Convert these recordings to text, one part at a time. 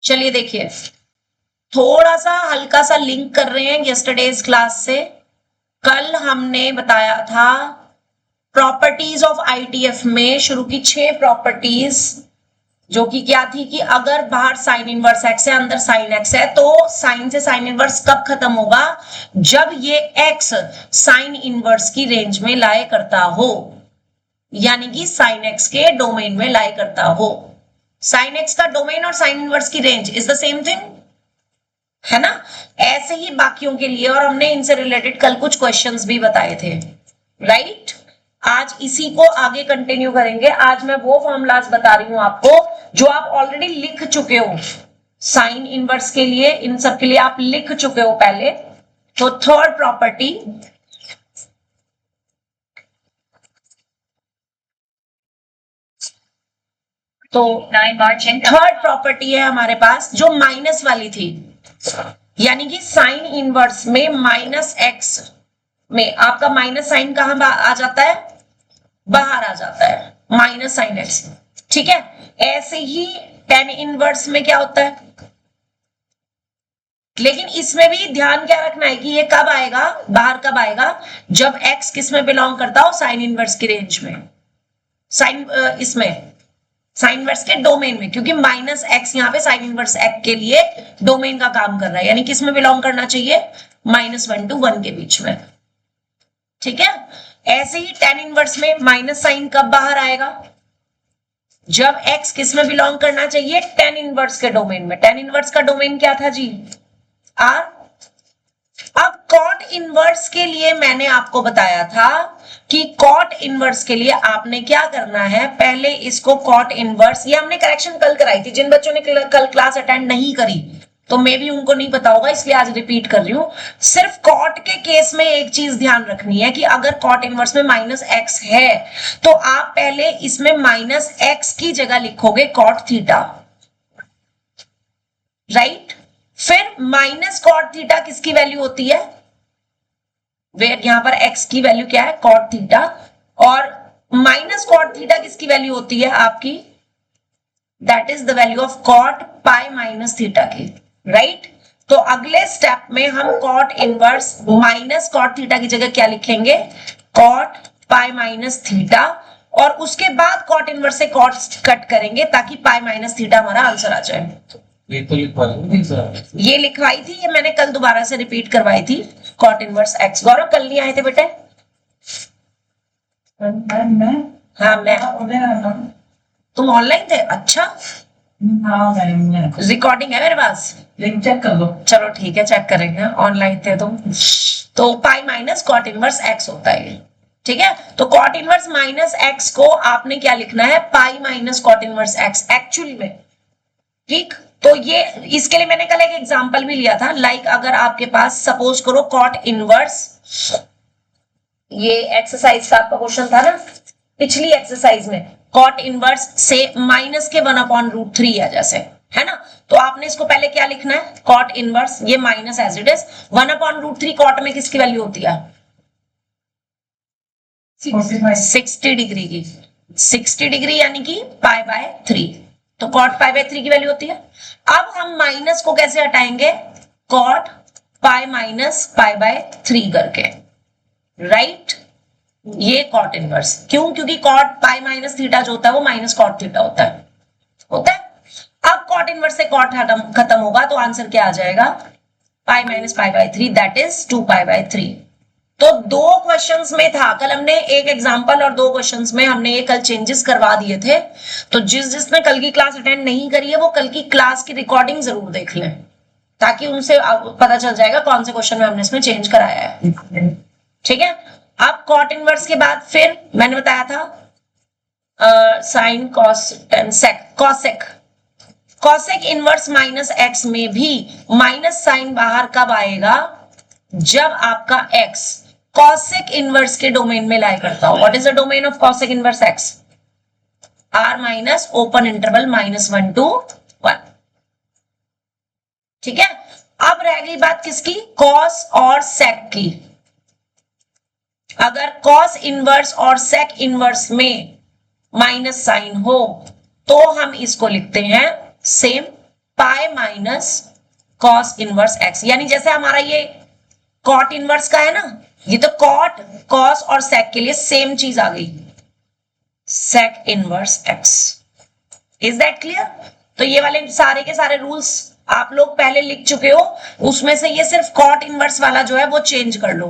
चलिए देखिए, थोड़ा सा हल्का सा लिंक कर रहे हैं यस्टरडेज क्लास से। कल हमने बताया था प्रॉपर्टीज ऑफ आईटीएफ में शुरू की 6 प्रॉपर्टीज, जो कि क्या थी कि अगर बाहर साइन इनवर्स एक्स है, अंदर साइन एक्स है, तो साइन से साइन इनवर्स कब खत्म होगा? जब ये एक्स साइन इनवर्स की रेंज में लाए करता हो, यानी कि साइन एक्स के डोमेन में लाए करता हो। साइन एक्स का डोमेन और साइन इनवर्स की range is the same thing, है ना? ऐसे ही बाकियों के लिए, और हमने इनसे रिलेटेड कल कुछ क्वेश्चंस भी बताए थे, राइट? आज इसी को आगे कंटिन्यू करेंगे। आज मैं वो फॉर्मूलाज बता रही हूं आपको जो आप ऑलरेडी लिख चुके हो। साइन इनवर्स के लिए, इन सब के लिए आप लिख चुके हो पहले। तो थर्ड प्रॉपर्टी, तो थर्ड प्रॉपर्टी है हमारे पास जो माइनस वाली थी, यानी कि साइन इनवर्स में माइनस एक्स में आपका माइनस साइन कहां आ जाता है? बाहर आ जाता है, माइनस साइन एक्स, ठीक है? ऐसे ही टेन इनवर्स में क्या होता है, लेकिन इसमें भी ध्यान क्या रखना है कि ये कब आएगा, बाहर कब आएगा? जब एक्स किस में बिलोंग करता हो? साइन इनवर्स की रेंज में, साइन इसमें साइन इनवर्स के डोमेन में, क्योंकि माइनस एक्स यहाँ पे साइन इनवर्स एक्स के लिए डोमेन का काम कर रहा है, यानी किस में बिलोंग करना चाहिए? -1 to 1 के बीच में, ठीक है? ऐसे ही टेन इनवर्स में माइनस साइन कब बाहर आएगा? जब x किस में बिलोंग करना चाहिए? टेन इनवर्स के डोमेन में। टेन इनवर्स का डोमेन क्या था जी? R। अब कॉट इनवर्स के लिए मैंने आपको बताया था कि कॉट इनवर्स के लिए आपने क्या करना है, पहले इसको कॉट इनवर्स, ये हमने करेक्शन कल कराई थी। जिन बच्चों ने कल क्लास अटेंड नहीं करी तो मे भी उनको नहीं पता होगा, इसलिए आज रिपीट कर रही हूं। सिर्फ कॉट के केस में एक चीज ध्यान रखनी है कि अगर कॉट इनवर्स में माइनस एक्स है तो आप पहले इसमें माइनस एक्स की जगह लिखोगे कॉट थीटा, राइट? फिर माइनस कॉट थीटा किसकी वैल्यू होती है? वेयर यहां पर एक्स की वैल्यू क्या है? Cot theta. और माइनस कॉट थीटा किसकी वैल्यू होती है आपकी? That is the value of cot pi minus theta की, राइट? तो अगले स्टेप में हम cot inverse minus cot theta की जगह क्या लिखेंगे? Cot pi minus theta. और उसके बाद कॉट इनवर्स से कॉट कट करेंगे ताकि पाई माइनस थीटा हमारा आंसर आ जाए। ये तो लिखवाई सर, ये लिखवाई थी, ये मैंने कल दोबारा से रिपीट करवाई थी। Cot inverse x. गौरव कल नहीं आए थे बेटे? हाँ मैं, तुम ऑनलाइन थे? अच्छा, रिकॉर्डिंग है मेरे पास, चेक कर लो। चलो ठीक है, चेक करेंगे। ऑनलाइन थे तुम। तो pi minus cot inverse x होता है, ठीक है? तो कॉट इनवर्स माइनस एक्स को आपने क्या लिखना है? Pi minus cot inverse x actually में, ठीक? तो ये, इसके लिए मैंने कल एक एग्जांपल भी लिया था। लाइक अगर आपके पास सपोज करो कॉट इनवर्स, ये एक्सरसाइज का आपका क्वेश्चन था ना पिछली एक्सरसाइज में, कॉट इनवर्स से माइनस के 1/√3 है जैसे, है ना? तो आपने इसको पहले क्या लिखना है? कॉट इनवर्स, ये minus as it is 1/√3 cot में किसकी वैल्यू होती है? 60 डिग्री की। 60 डिग्री यानी कि π/3, तो कॉट π/3 की वैल्यू होती है। अब हम माइनस को कैसे हटाएंगे? कॉट पाई माइनस π/3 करके, राइट? ये कॉट इनवर्स, क्यों? क्योंकि कॉट पाई माइनस थीटा जो होता है वो माइनस कॉट थीटा होता है। अब कॉट इनवर्स से कॉट खत्म होगा तो आंसर क्या आ जाएगा? Pi minus π/3, that is 2π/3। तो दो क्वेश्चंस में था, कल हमने एक एग्जांपल और दो क्वेश्चंस में हमने ये कल चेंजेस करवा दिए थे। तो जिसने कल की क्लास अटेंड नहीं करी है वो कल की क्लास की रिकॉर्डिंग जरूर देख लें, ताकि उनसे पता चल जाएगा कौन से क्वेश्चन में हमने इसमें चेंज कराया है, ठीक है? अब कॉट इनवर्स के बाद फिर मैंने बताया था sine cos tan sec cosec. Cosec inverse minus x में भी माइनस साइन बाहर कब आएगा? जब आपका एक्स कॉसेक इनवर्स के डोमेन में लाई करता हो। What is the domain of cosec inverse x? R minus open interval -1 to 1, ठीक है? अब रह गई बात किसकी? कॉस और सेक की। अगर कॉस इनवर्स और सेक इनवर्स में माइनस साइन हो तो हम इसको लिखते हैं same π pi minus cos inverse x, यानी जैसे हमारा ये कॉट इनवर्स का है ना, ये तो कॉट कॉस और सेक के लिए सेम चीज आ गई, sec inverse x. Is that clear? तो ये वाले सारे के सारे रूल्स आप लोग पहले लिख चुके हो, उसमें से ये सिर्फ कॉट इनवर्स वाला जो है वो चेंज कर लो,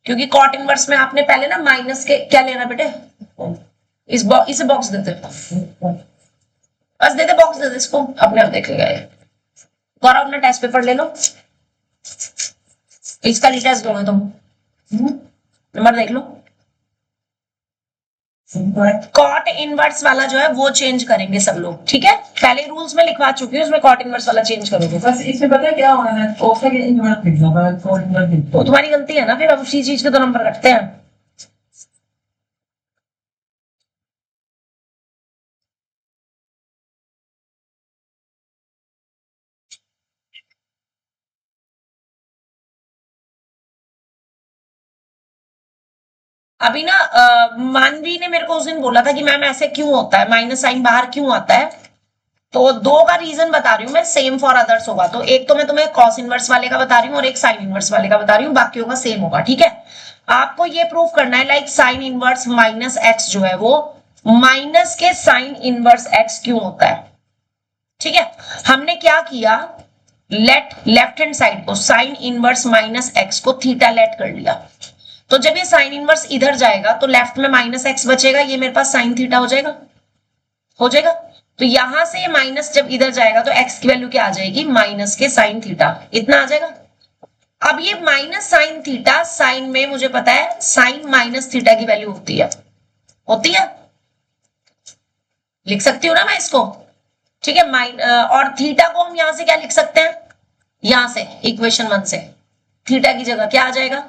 क्योंकि कॉट इनवर्स में आपने पहले ना माइनस के क्या लेना बेटे, इसे बॉक्स देते, बस देते बॉक्स देते, इसको अपने आप देख लेगा ये। गौरव अपना टेस्ट पेपर ले लो, इसका टेस्ट दोगे तुम, नंबर देख लो। कॉट इनवर्स वाला जो है वो चेंज करेंगे सब लोग, ठीक है? पहले रूल्स में लिखवा चुकी हूँ, उसमें कॉट इनवर्स वाला चेंज करोगे। बस इसमें पता है क्या होना है, कोसेक इनवर्स लिखना है, कोट इनवर्स लिखना वो तुम्हारी गलती है ना, फिर अब उसी चीज के तो नंबर कटते हैं। अभी ना मानवी ने मेरे को उस दिन बोला था कि मैम ऐसे क्यों होता है, माइनस साइन बाहर क्यों आता है, तो दो का रीजन बता रही हूँ मैं, सेम फॉर अदर्स होगा, तो एक तो मैं तुम्हें कॉस इनवर्स वाले का बता रही हूँ और एक साइन इनवर्स वाले का बता रही हूँ, बाकियों का सेम होगा, ठीक है? आपको ये प्रूफ करना है like sign inverse minus x जो है वो माइनस के साइन इनवर्स एक्स क्यों होता है, ठीक है? हमने क्या किया, लेफ्ट हैंड साइड को साइन इनवर्स माइनस एक्स को थीटा लेट कर लिया, तो जब ये साइन इनवर्स इधर जाएगा तो लेफ्ट में माइनस एक्स बचेगा, ये मेरे पास साइन थीटा हो जाएगा, हो जाएगा। तो यहां से ये माइनस जब इधर जाएगा तो एक्स की वैल्यू क्या आ जाएगी, माइनस के साइन थीटा, इतना आ जाएगा। अब ये माइनस साइन थीटा, साइन में मुझे पता है साइन माइनस थीटा की वैल्यू होती है, होती है, लिख सकती हूँ ना मैं इसको, ठीक है? और थीटा को हम यहां से क्या लिख सकते हैं, यहां से इक्वेशन 1 से थीटा की जगह क्या आ जाएगा,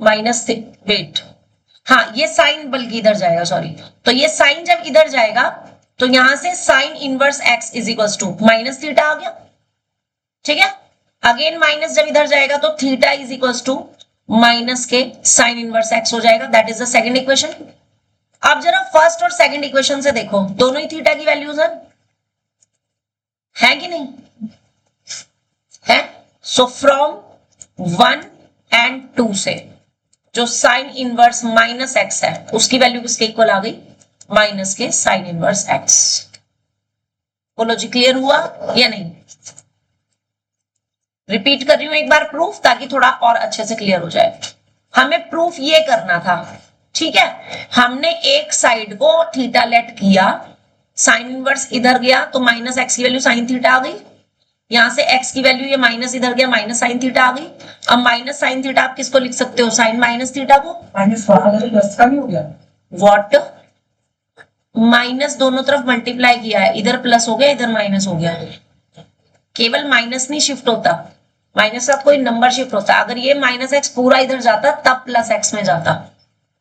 माइनस वेट, हाँ ये साइन बल्कि इधर जाएगा, सॉरी, तो ये साइन जब इधर जाएगा तो यहां से sine inverse x is equal to minus theta आ गया, ठीक है? अगेन माइनस जब इधर जाएगा तो theta is equal to minus के साइन इनवर्स एक्स हो जाएगा, that is the second equation. अब जरा फर्स्ट और सेकंड इक्वेशन से देखो, दोनों ही थीटा की वैल्यूज है कि नहीं है? सो फ्रॉम 1 एंड 2 से जो साइन इनवर्स माइनस एक्स है उसकी वैल्यू किसके इक्वल आ गई, माइनस के साइन इनवर्स एक्स। बोलो जी क्लियर हुआ या नहीं? रिपीट कर रही हूं एक बार प्रूफ, ताकि थोड़ा और अच्छे से क्लियर हो जाए। हमें प्रूफ ये करना था, ठीक है? हमने एक साइड को थीटा लेट किया, साइन इनवर्स इधर गया तो माइनस एक्स की वैल्यू साइन थीटा आ गई, यहां से x की वैल्यू ये माइनस इधर गया, माइनस साइन थीटा आ गई। अब माइनस साइन थीटा आप किसको लिख सकते हो, साइन माइनस थीटा को, माइनस प्लस का भी हो गया, व्हाट, माइनस दोनों तरफ मल्टीप्लाई किया है, इधर प्लस हो गया इधर माइनस हो गया, केवल माइनस नहीं शिफ्ट होता, माइनस का कोई नंबर शिफ्ट होता। अगर ये माइनस एक्स पूरा इधर जाता तब प्लस एक्स में जाता,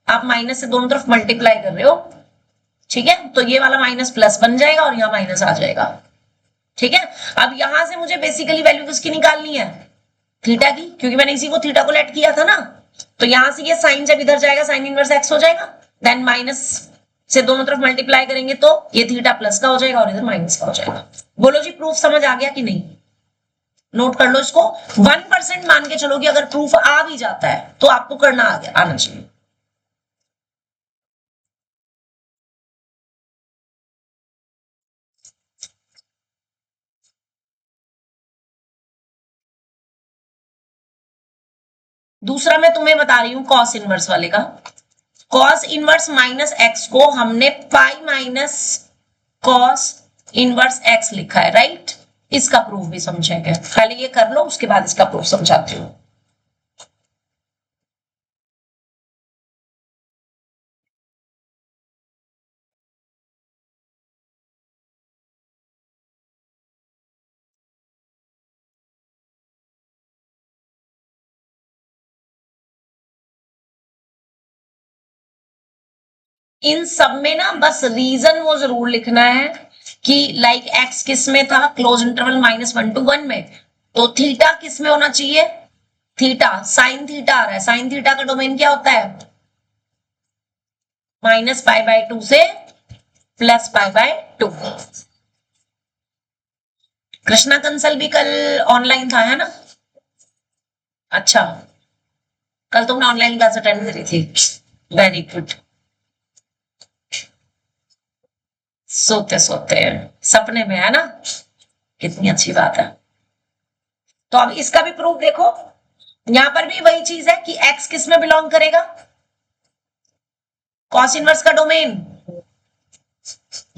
आप माइनस से दोनों तरफ मल्टीप्लाई कर रहे हो, ठीक है? तो ये वाला माइनस प्लस बन जाएगा और यहाँ माइनस आ जाएगा, ठीक है? अब यहां से मुझे बेसिकली वैल्यू किसकी निकालनी है, थीटा की, क्योंकि मैंने इसी को थीटा को लेट किया था ना, तो यहां से ये साइन जब इधर जाएगा साइन इनवर्स एक्स हो जाएगा, देन माइनस से दोनों तरफ मल्टीप्लाई करेंगे तो ये थीटा प्लस का हो जाएगा और इधर माइनस का हो जाएगा। बोलो जी प्रूफ समझ आ गया कि नहीं? नोट कर लो इसको, 1% मान के चलो कि अगर प्रूफ आ भी जाता है तो आपको करना आना चाहिए। दूसरा मैं तुम्हें बता रही हूं कॉस इनवर्स वाले का, कॉस इनवर्स माइनस एक्स को हमने पाई माइनस कॉस इनवर्स एक्स लिखा है, राइट? इसका प्रूफ भी समझेंगे, पहले ये कर लो उसके बाद इसका प्रूफ समझाती हूँ। इन सब में ना बस रीजन वो जरूर लिखना है कि लाइक एक्स किस में था, क्लोज इंटरवल -1 to 1 में, तो थीटा किस में होना चाहिए, थीटा साइन थीटा आ रहा है, साइन थीटा का डोमेन क्या होता है, -π/2 से plus pi by 2। Krishna Kansal भी कल ऑनलाइन था, है ना? अच्छा, कल तुमने ऑनलाइन क्लास अटेंड करी थी, वेरी गुड। सोते सोते सपने में, है ना? कितनी अच्छी बात है। तो अब इसका भी प्रूफ देखो, यहां पर भी वही चीज है कि x किस में बिलोंग करेगा, कॉस इनवर्स का डोमेन,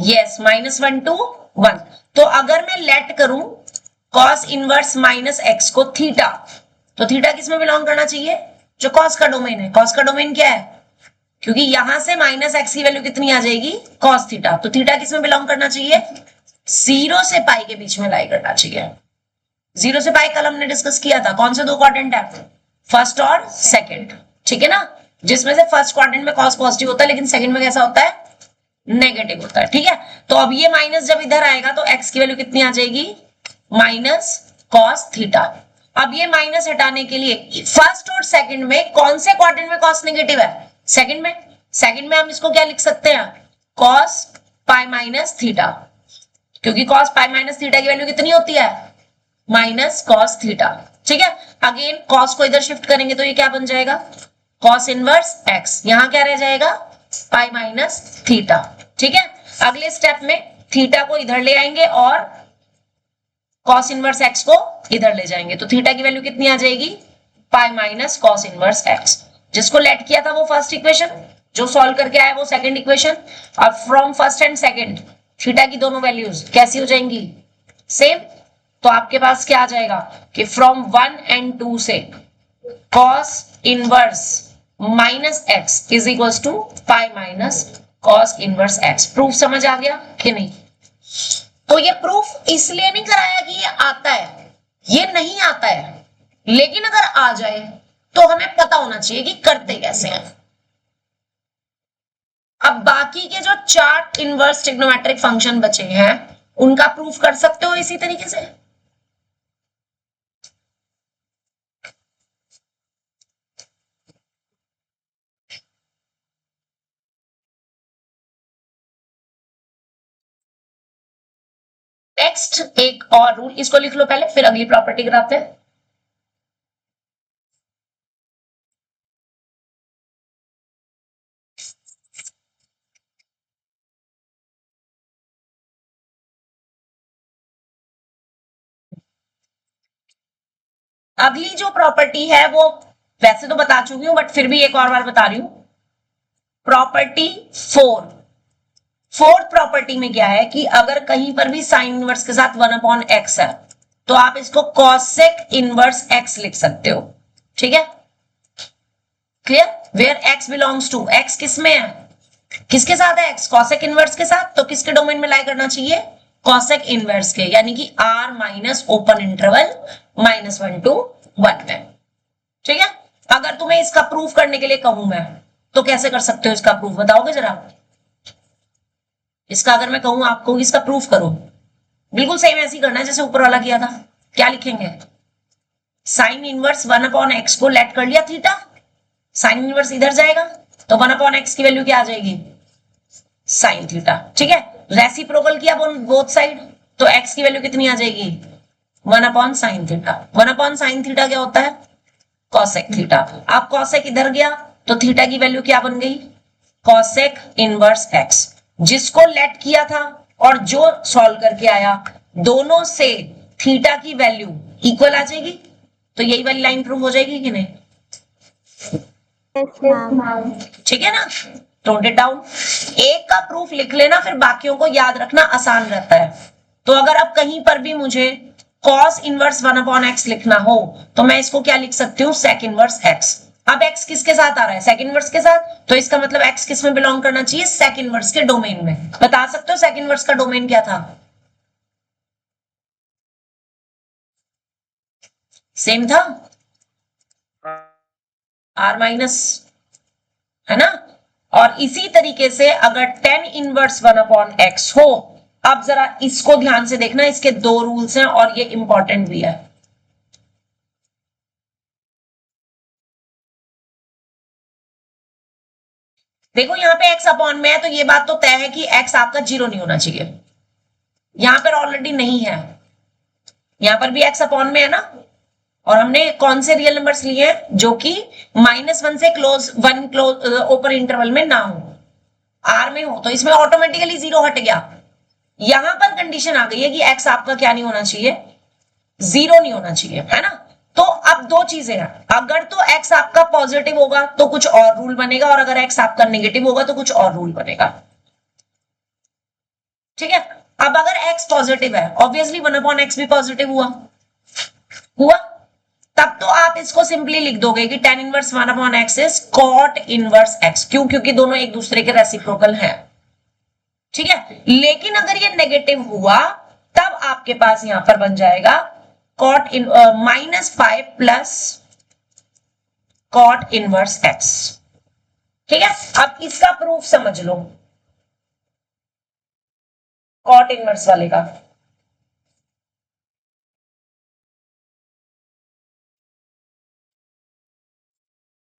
यस, -1 to 1। तो अगर मैं लेट करूं कॉस इनवर्स माइनस एक्स को थीटा, तो थीटा किस में बिलोंग करना चाहिए, जो कॉस का डोमेन है। कॉस का डोमेन क्या है, क्योंकि यहां से माइनस एक्स की वैल्यू कितनी आ जाएगी, कॉस थीटा। तो थीटा किस में बिलोंग करना चाहिए, 0 से पाई के बीच में लाई करना चाहिए। 0 से पाई कल हमने डिस्कस किया था, कौन से दो क्वाड्रेंट है, फर्स्ट और सेकंड, ठीक है ना? जिसमें से फर्स्ट क्वाड्रेंट में कॉस पॉजिटिव होता है, लेकिन सेकंड में कैसा होता है, नेगेटिव होता है, ठीक है? तो अब ये माइनस जब इधर आएगा तो x की वैल्यू कितनी आ जाएगी, माइनस कॉस थीटा। अब ये माइनस हटाने के लिए फर्स्ट और सेकंड में कौन से क्वाड्रेंट में कॉस नेगेटिव है, सेकंड में। सेकंड में हम इसको क्या लिख सकते हैं, कॉस पाई माइनस थीटा, क्योंकि कॉस पाई माइनस थीटा की वैल्यू कितनी होती है, माइनस कॉस थीटा, ठीक है? अगेन कॉस को इधर शिफ्ट करेंगे तो ये क्या बन जाएगा, कॉस इनवर्स एक्स, यहां क्या रह जाएगा, पाई माइनस थीटा, ठीक है? अगले स्टेप में थीटा को इधर ले आएंगे और कॉस इनवर्स एक्स को इधर ले जाएंगे, तो थीटा की वैल्यू कितनी आ जाएगी, पाई माइनस कॉस इनवर्स एक्स। जिसको लेट किया था वो फर्स्ट इक्वेशन, जो सॉल्व करके आया वो सेकंड इक्वेशन। और from first and second theta की दोनों वैल्यूज कैसी हो जाएंगी, सेम। तो आपके पास क्या आ जाएगा कि फ्रॉम 1 and 2 से cos inverse minus x is equal to pi minus cos inverse x. Proof समझ आ गया कि नहीं? तो ये प्रूफ इसलिए नहीं कराया कि ये आता है, ये नहीं आता है, लेकिन अगर आ जाए तो हमें पता होना चाहिए कि करते कैसे हैं। अब बाकी के जो 4 इनवर्स ट्रिग्नोमेट्रिक फंक्शन बचे हैं उनका प्रूफ कर सकते हो इसी तरीके से। नेक्स्ट एक और रूल, इसको लिख लो पहले, फिर अगली प्रॉपर्टी कराते हैं। अगली जो प्रॉपर्टी है वो वैसे तो बता चुकी हूं, बट फिर भी एक और बार बता रही हूं। प्रॉपर्टी 4, फोर्थ प्रॉपर्टी में क्या है कि अगर कहीं पर भी साइन इनवर्स के साथ 1/x है तो आप इसको कॉसेक इनवर्स x लिख सकते हो, ठीक है? Clear? Where x belongs to, x किस में है, किसके साथ है x, कॉसेक इनवर्स के साथ। तो किसके डोमेन में लाई करना चाहिए, कॉसेक इनवर्स के, यानी कि r minus open interval -1 to 1 में, ठीक है? अगर तुम्हें इसका प्रूफ करने के लिए कहूं मैं तो कैसे कर सकते हो इसका प्रूफ, बताओगे जरा? इसका अगर मैं कहूं आपको इसका प्रूफ करो, बिल्कुल सेम ऐसे ही करना है जैसे ऊपर वाला किया था। क्या लिखेंगे, साइन इनवर्स 1/x को लेट कर लिया थीटा, साइन इनवर्स इधर जाएगा तो 1/x की वैल्यू क्या आ जाएगी, साइन थीटा, ठीक है? रेसिप्रोकल किया बोथ साइड तो x की वैल्यू कितनी आ जाएगी, 1/sin थीटा। 1/sin थीटा क्या होता है, कॉसेक थीटा। अब कॉसेक इधर गया तो थीटा की वैल्यू क्या बन गई, कॉसेक इनवर्स x। जिसको लेट किया था और जो सॉल्व करके आया, दोनों से थीटा की वैल्यू इक्वल आ जाएगी, तो यही वाली लाइन प्रूव हो जाएगी कि नहीं? ठीक है ना? Note it down. एक का प्रूफ लिख लेना, फिर बाकियों को याद रखना आसान रहता है। तो अगर अब कहीं पर भी मुझे cos इनवर्स 1/x लिखना हो तो मैं इसको क्या लिख सकती हूँ, sec इनवर्स x। अब x किसके साथ आ रहा है, sec इनवर्स के साथ, तो इसका मतलब x किस में बिलोंग करना चाहिए, sec इनवर्स के डोमेन में। बता सकते हो sec इनवर्स का डोमेन क्या था, सेम था, r माइनस, है ना? और इसी तरीके से अगर tan इनवर्स 1/x हो, अब जरा इसको ध्यान से देखना, इसके 2 रूल्स हैं और ये इंपॉर्टेंट भी है। देखो यहाँ पे x अपॉन में है तो ये बात तो तय है कि x आपका 0 नहीं होना चाहिए, यहां पर ऑलरेडी नहीं है, यहां पर भी x अपॉन में है ना, और हमने कौन से रियल नंबर्स लिए हैं जो कि -1 से क्लोज ओपन इंटरवल में ना हो, r में हो, तो इसमें ऑटोमेटिकली 0 हट गया। यहां पर कंडीशन आ गई है कि x आपका क्या नहीं होना चाहिए, 0 नहीं होना चाहिए, है ना। तो अब दो चीजें हैं, अगर तो x आपका पॉजिटिव होगा तो कुछ और रूल बनेगा, और अगर x आपका नेगेटिव होगा तो कुछ और रूल बनेगा, ठीक है। अब अगर x पॉजिटिव है, ऑब्वियसली 1/x भी पॉजिटिव हुआ, तब तो आप इसको सिंपली लिख दोगे कि tan inverse 1/x is cot inverse x, क्यों, क्योंकि दोनों एक दूसरे के रेसिप्रोकल हैं, ठीक है। लेकिन अगर ये नेगेटिव हुआ तब आपके पास यहां पर बन जाएगा cot इन -5 प्लस cot इनवर्स x, ठीक है। अब इसका प्रूफ समझ लो, cot इनवर्स वाले का।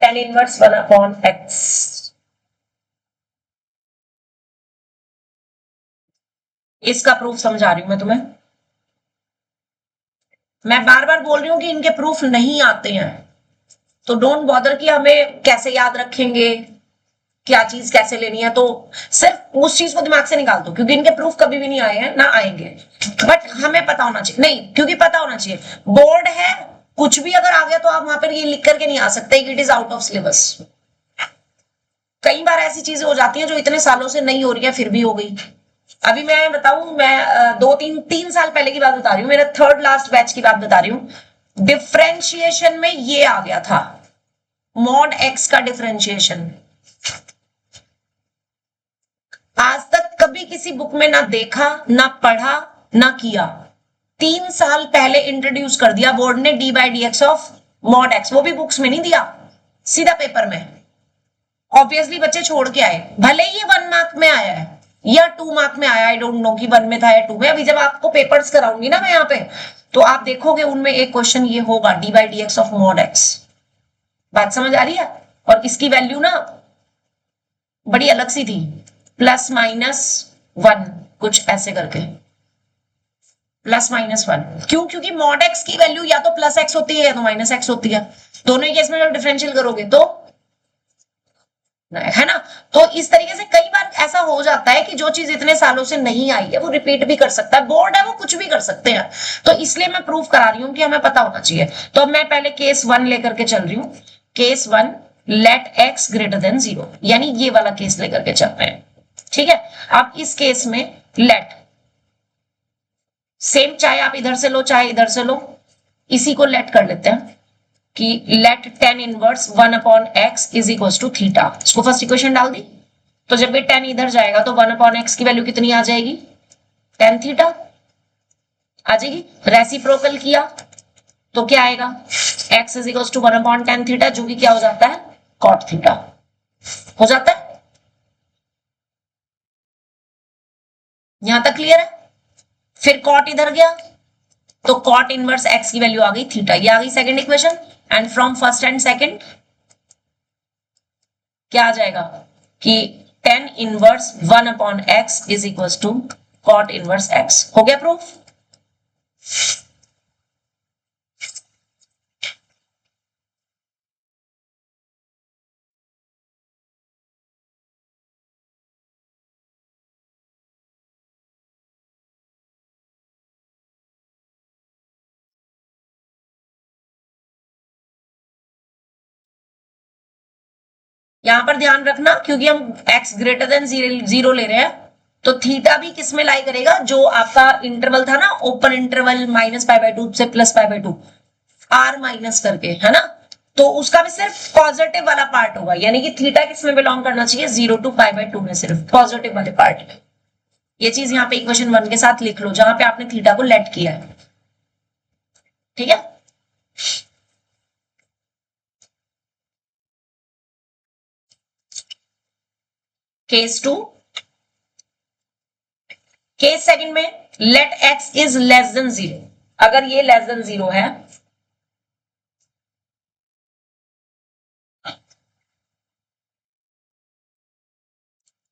tan इनवर्स 1/x, इसका प्रूफ समझा रही हूं मैं तुम्हें। मैं बार बार बोल रही हूं कि इनके प्रूफ नहीं आते हैं, तो डोंट बॉदर कि हमें कैसे याद रखेंगे, क्या चीज कैसे लेनी है, तो सिर्फ उस चीज को दिमाग से निकाल दो, क्योंकि इनके प्रूफ कभी भी नहीं आए हैं ना आएंगे, बट हमें पता होना चाहिए, नहीं क्योंकि पता होना चाहिए, बोर्ड है, कुछ भी अगर आ गया तो आप वहां पर ये लिख करके नहीं आ सकते कि it is out of syllabus. कई बार ऐसी चीजें हो जाती हैं जो इतने सालों से नहीं हो रही है फिर भी हो गई। अभी मैं बताऊं, मैं 2-3 साल पहले की बात बता रही हूँ, मेरा थर्ड लास्ट बैच की बात बता रही हूँ। डिफरेंशिएशन में ये आ गया था, मॉड एक्स का डिफरेंशिएशन, आज तक कभी किसी बुक में ना देखा, ना पढ़ा, ना किया। 3 साल पहले इंट्रोड्यूस कर दिया बोर्ड ने d/dx ऑफ मॉड एक्स, वो भी बुक्स में नहीं दिया, सीधा पेपर में। ऑब्वियसली बच्चे छोड़ के आए, भले ही ये 1 मार्क में आया है या 2 मार्क में आया, आई डोंट नो कि 1 में था या 2 में। अभी जब आपको पेपर्स कराऊंगी ना मैं यहाँ पे, तो आप देखोगे उनमें एक क्वेश्चन ये होगा, d/dx ऑफ मॉड एक्स। बात समझ आ रही है। और इसकी वैल्यू ना बड़ी अलग सी थी, +-1 कुछ ऐसे करके, +-1। क्यों, क्योंकि मॉड एक्स की वैल्यू या तो +x होती है या तो -x होती है, दोनों ही केस में जब डिफरेंशियल करोगे तो, है ना। तो इस तरीके से कई बार ऐसा हो जाता है कि जो चीज इतने सालों से नहीं आई है वो रिपीट भी कर सकता है, बोर्ड है वो कुछ भी कर सकते हैं, तो इसलिए मैं प्रूफ करा रही हूं कि हमें पता होना चाहिए। तो अब मैं पहले केस 1 लेकर के चल रही हूं, case 1 let x greater than 0, यानी ये वाला केस लेकर के चल रहे हैं, ठीक है। अब इस केस में लेट सेम, चाहे आप इधर से लो चाहे इधर से लो, इसी को लेट कर लेते हैं कि let tan inverse 1/x is equal to theta. इसको फर्स्ट इक्वेशन डाल दी, तो जब ये tan इधर जाएगा तो 1/x की वैल्यू कितनी आ जाएगी, tan थीटा आ जाएगी। रेसिप्रोकल किया तो क्या आएगा, x is equal to 1/tan theta, जो कि क्या हो जाता है, cot थीटा हो जाता है। यहां तक क्लियर है। फिर cot इधर गया तो cot इनवर्स x की वैल्यू आ गई थीटा, ये आ गई second equation. And from first and second क्या आ जाएगा कि tan inverse 1/x is equal to cot inverse x। हो गया प्रूफ। यहां पर ध्यान रखना, क्योंकि हम x ग्रेटर देन 0 ले रहे हैं, तो थीटा भी किस में लाई करेगा, जो आपका इंटरवल था ना, ओपन इंटरवल -π/2 से +π/2, r माइनस करके, है ना। तो उसका भी सिर्फ पॉजिटिव वाला पार्ट होगा, यानी कि थीटा किस में बिलोंग करना चाहिए, 0 to π/2 में, सिर्फ पॉजिटिव वाले पार्ट में। ये चीज यहाँ पे इक्वेशन 1 के साथ लिख लो, जहां पे आपने थीटा को लेट किया है, ठीक है। केस 2, केस सेकंड में let x is less than 0, अगर ये लेस देन 0 है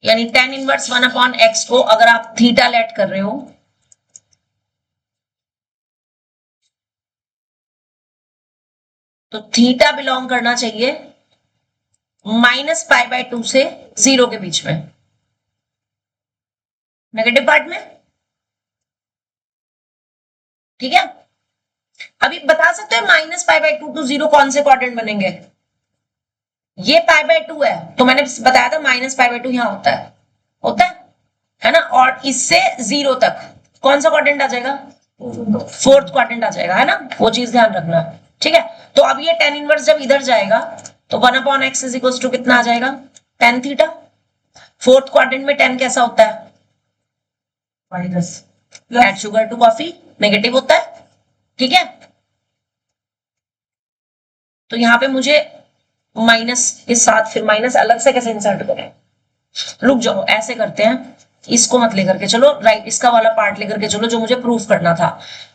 यानी tan इनवर्स 1/x को अगर आप थीटा लेट कर रहे हो तो थीटा बिलोंग करना चाहिए -π/2 से 0 के बीच में, नेगेटिव पार्ट में। ठीक है, अभी बता सकते हो -π/2 टू 0 कौन से क्वाड्रेंट बनेंगे? ये π/2 है तो मैंने बताया था -π/2 यहां होता है ना, और इससे 0 तक कौन सा क्वाड्रेंट आ जाएगा? फोर्थ क्वाड्रेंट आ जाएगा, है ना, वो चीज ध्यान रखना। ठीक है, तो अब ये tan इनवर्स जब इधर जाएगा तो 1/x इज इक्वल टू कितना आ जाएगा? tan theta. फोर्थ क्वाड्रेंट में tan कैसा होता है? Minus add sugar to coffee, negative होता है। ठीक है, तो यहां पे मुझे माइनस के साथ फिर माइनस अलग से कैसे इंसर्ट करें? रुक जाओ, ऐसे करते हैं, इसको मत लेकर के चलो, राइट, इसका वाला पार्ट लेकर के चलो जो मुझे प्रूफ करना था।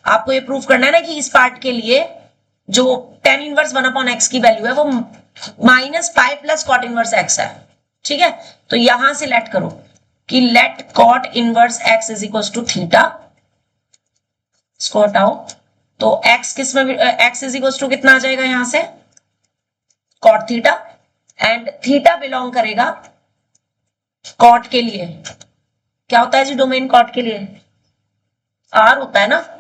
आपको ये प्रूफ करना है ना कि इस पार्ट के लिए जो tan इनवर्स 1/x की वैल्यू है वो -π प्लस cot इनवर्स x है। ठीक है, तो यहां से लेट करो कि let cot inverse x is equal to theta, इसको हटाओ, तो x किस में x इज इक्वल टू कितना आ जाएगा यहां से? cot theta, and theta belong करेगा कॉट के लिए। क्या होता है जी डोमेन कॉट के लिए? आर होता है ना,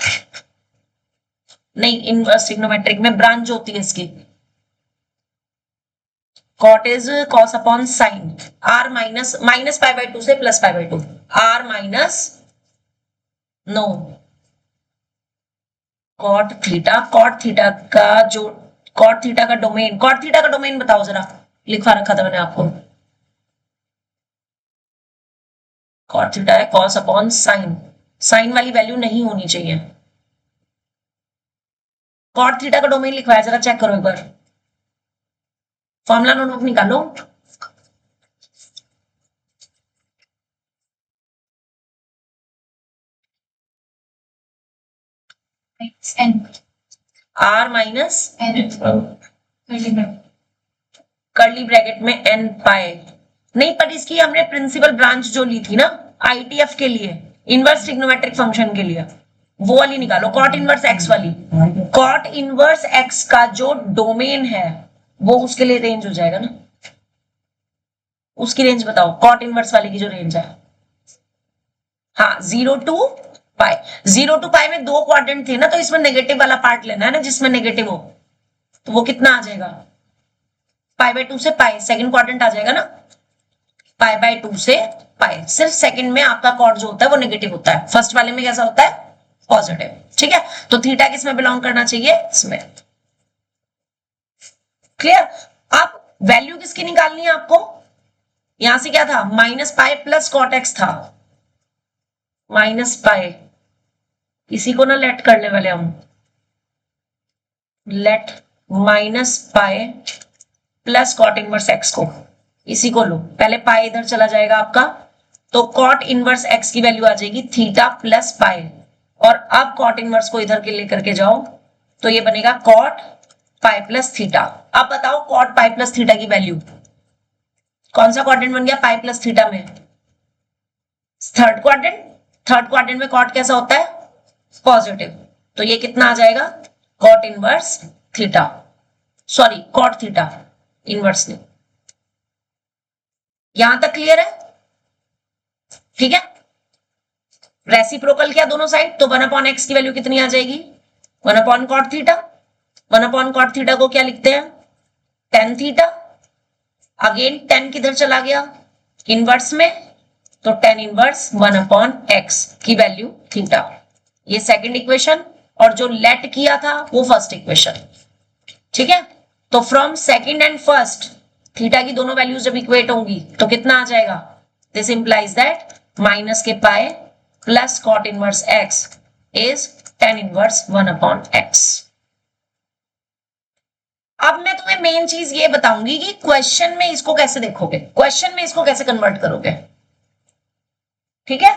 नहीं, इनवर्स ट्रिग्नोमेट्रिक में ब्रांच होती है इसकी, cot is cos upon sine, R -π/2 से +π/2, R minus no cot theta. Cot theta का डोमेन बताओ जरा, लिखवा रखा था मैंने आपको। कॉट थीटा है कॉस अपॉन साइन, साइन वाली वैल्यू नहीं होनी चाहिए। कॉट थीटा का डोमेन लिखवाया, जरा चेक करो एक बार, फॉर्मूला नोटबुक निकालो। n R minus n curly bracket में n पाए, नहीं, पर इसकी हमने प्रिंसिपल ब्रांच जो ली थी ना आईटीएफ के लिए, इनवर्स ट्रिग्नोमेट्रिक फंक्शन के लिए, वो वाली निकालो, कॉट इनवर्स एक्स वाली। कॉट इनवर्स एक्स का जो डोमेन है वो उसके लिए रेंज हो जाएगा ना, उसकी रेंज बताओ, कॉट इनवर्स वाली की जो रेंज है। हाँ, 0 to π, 0 to π में 2 क्वाड्रेंट थे ना, तो इसमें नेगेटिव वाला पार्ट लेना है ना, जिसमें नेगेटिव हो, तो वो कितना आ जाएगा? π/2 से π, सेकंड क्वाड्रेंट आ जाएगा ना, π/2 से π। सिर्फ सेकंड में आपका कॉट जो होता है वो नेगेटिव होता है, फर्स्ट वाले में कैसा होता है? पॉजिटिव। ठीक है, तो थीटा किसमें बिलोंग करना चाहिए? इसमें। क्लियर? अब वैल्यू किसकी निकालनी है आपको? यहां से क्या था? -π प्लस कॉट एक्स था, -π, इसी को ना लेट करने वाले हम, let -π plus cot inverse x को, इसी को लो, पहले पाई इधर चला जाएगा आपका, तो कॉट इनवर्स एक्स की वैल्यू आ जाएगी थीटा प्लस पाई, और अब कॉट इनवर्स को इधर के लेकर के जाओ तो ये बनेगा कॉट पाई प्लस थीटा। अब बताओ कॉट पाई प्लस थीटा की वैल्यू, कौन सा क्वाड्रेंट बन गया पाई प्लस थीटा में? Third quadrant. थर्ड क्वाड्रेंट में कॉट कैसा होता है? पॉजिटिव, तो ये कितना आ जाएगा? Cot inverse theta, sorry cot theta inverse नहीं। यहां तक क्लियर है? ठीक है, रेसिप्रोकल क्या दोनों साइड, तो 1/x की वैल्यू कितनी आ जाएगी? 1/cot theta. 1/cot थीटा को क्या लिखते हैं? tan theta. अगेन tan किधर चला गया? इनवर्स में, तो tan इनवर्स 1/x की वैल्यू थीटा, ये सेकंड इक्वेशन, और जो लेट किया था वो फर्स्ट इक्वेशन। ठीक है, तो from second and first theta की दोनों वैल्यूज जब इक्वेट होंगी तो कितना आ जाएगा? This implies that minus k pi plus cot inverse x is tan inverse 1/x। अब मैं तुम्हें मेन चीज ये बताऊंगी कि क्वेश्चन में इसको कैसे देखोगे, क्वेश्चन में इसको कैसे कन्वर्ट करोगे। ठीक है,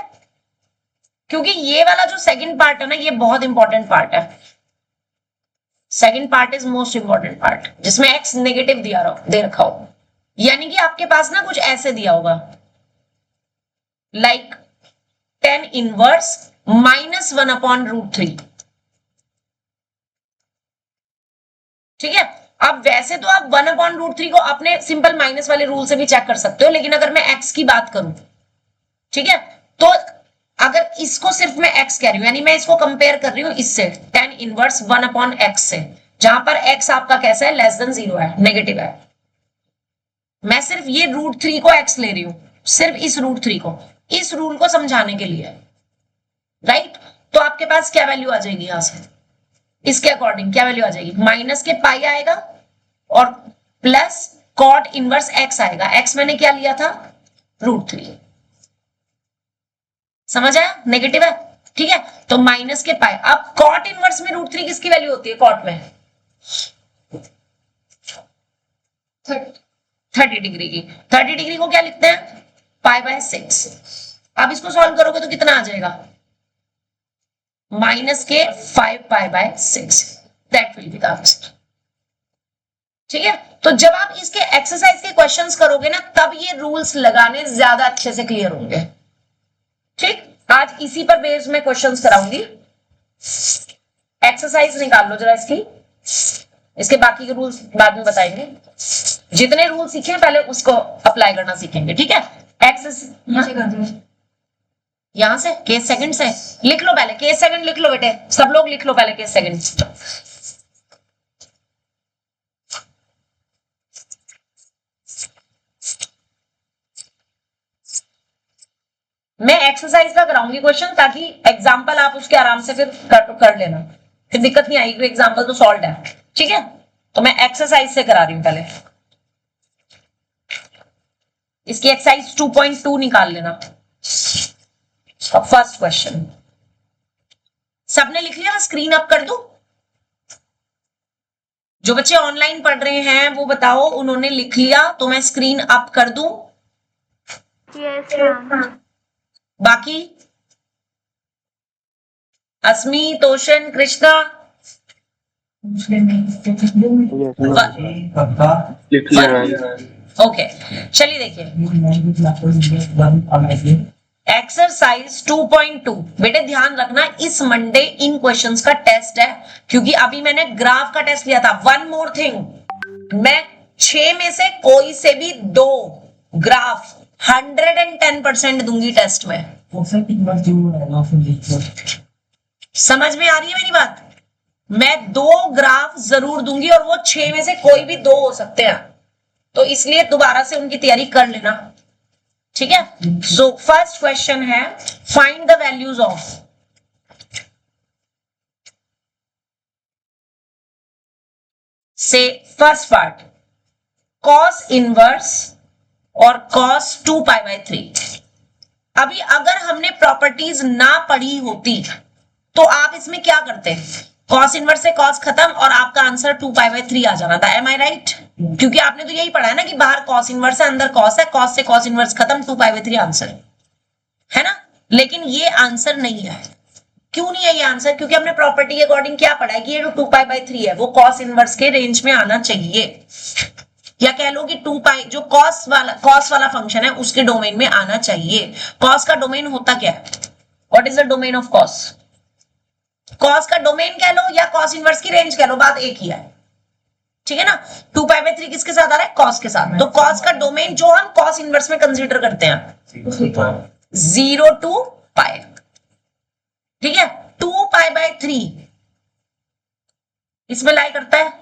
क्योंकि ये वाला जो सेकंड पार्ट है ना, ये बहुत इंपॉर्टेंट पार्ट है। Second part is most important part, जिसमें x नेगेटिव दे रखा हो, यानी कि आपके पास ना कुछ ऐसे दिया होगा, लाइक tan इनवर्स -1/√3। ठीक है, अब वैसे तो आप 1/√3 को अपने सिंपल माइनस वाले रूल से भी चेक कर सकते हो, लेकिन अगर मैं x की बात करूं, ठीक है, तो अगर इसको सिर्फ मैं x कह रही हूं, यानी मैं इसको कंपेयर कर रही हूं इससे tan इनवर्स 1/x से, जहां पर x आपका कैसा है, लेस देन 0 है, नेगेटिव है। मैं सिर्फ ये √3 को x ले रही हूं, सिर्फ इस √3 को, इस रूल को समझाने के लिए, राइट। तो आपके पास क्या वैल्यू आ जाएगी यहां से, इसके अकॉर्डिंग क्या वैल्यू आ जाएगी, माइनस के पाई आएगा और प्लस कॉट इनवर्स x आएगा। x मैंने क्या लिया था, √3। समझ आया, नेगेटिव है, ठीक है, तो माइनस के पाई। अब कॉट इनवर्स में √3 किसकी वैल्यू होती है, कॉट में 30 डिग्री की। 30 डिग्री को क्या लिखते हैं, π/6। अब इसको सॉल्व करोगे तो कितना आ जाएगा, माइनस के 5π/6, that will be the answer. ठीक है, तो जब आप इसके एक्सरसाइज के क्वेश्चंस करोगे ना, तब ये रूल्स लगाने ज्यादा अच्छे से क्लियर होंगे। ठीक, आज इसी पर बेस्ड मैं क्वेश्चंस कराऊंगी। एक्सरसाइज निकाल लो जरा इसकी, इसके बाकी के रूल्स बाद में बताएंगे। जितने रूल सीखे पहले उसको अप्लाई करना सीखेंगे, ठीक है। एक्सरसाइज यहां से केस सेकंड से लिख लो, पहले केस सेकंड लिख लो बेटे, सब लोग लिख लो पहले केस सेकंड। मैं एक्सरसाइज का कराऊंगी क्वेश्चन, ताकि एग्जांपल आप उसके आराम से फिर कर लेना, फिर दिक्कत नहीं आएगी, एग्जांपल तो सॉल्व है, ठीक है। तो मैं एक्सरसाइज से करा रही हूं, पहले इसकी एक्सरसाइज 2.2 निकाल लेना। फर्स्ट क्वेश्चन सबने लिख लिया, मैं स्क्रीन अप कर दूं? जो बच्चे ऑनलाइन पढ़ रहे हैं वो बताओ, उन्होंने लिख लिया तो मैं स्क्रीन अप कर दूं? यस। बाकी अस्मी, तोशन, कृष्णा, ओके। चलिए देखिए एक्सरसाइज 2.2। बेटे ध्यान रखना, इस मंडे इन क्वेश्चंस का टेस्ट है, क्योंकि अभी मैंने ग्राफ का टेस्ट लिया था। वन मोर थिंग, मैं 6 में से कोई से भी 2 ग्राफ 110% दूंगी टेस्ट में। समझ में आ रही है मेरी बात? मैं 2 ग्राफ जरूर दूंगी, और वो 6 में से कोई भी 2 हो सकते हैं, तो इसलिए दोबारा से उनकी तैयारी कर लेना, ठीक है। सो फर्स्ट क्वेश्चन है, फाइंड द वैल्यूज ऑफ से फर्स्ट पार्ट कॉस इनवर्स और कॉस 2π/3। अभी अगर हमने प्रॉपर्टीज ना पढ़ी होती तो आप इसमें क्या करते, कॉस इनवर्स से कॉस खत्म और आपका आंसर 2π/3 आ जाना था। M I right? क्योंकि आपने तो यही पढ़ा है ना कि बाहर कॉस इनवर्स है, अंदर कॉस है, कॉस से कॉस इनवर्स खत्म, 2π/3 आंसर है ना। लेकिन ये आंसर नहीं है। क्यों नहीं है ये आंसर? क्योंकि हमने प्रॉपर्टी के अकॉर्डिंग क्या पढ़ा है कि ये जो 2π/3 है वो कॉस इनवर्स के रेंज में आना चाहिए, या कह लो कि 2π जो कॉस वाला फंक्शन है उसके डोमेन में आना चाहिए। कॉस का डोमेन होता क्या है? What is the domain of cos? Cos का डोमेन कह लो या कॉस इनवर्स की रेंज कह लो, बात एक ही है, ठीक है ना। 2π/3 किसके साथ आ रहा है? कॉस के साथ। तो कॉस का डोमेन जो हम कॉस इनवर्स में कंसीडर करते हैं 0 to π, ठीक है। 2π/3 इसमें लाई करता है,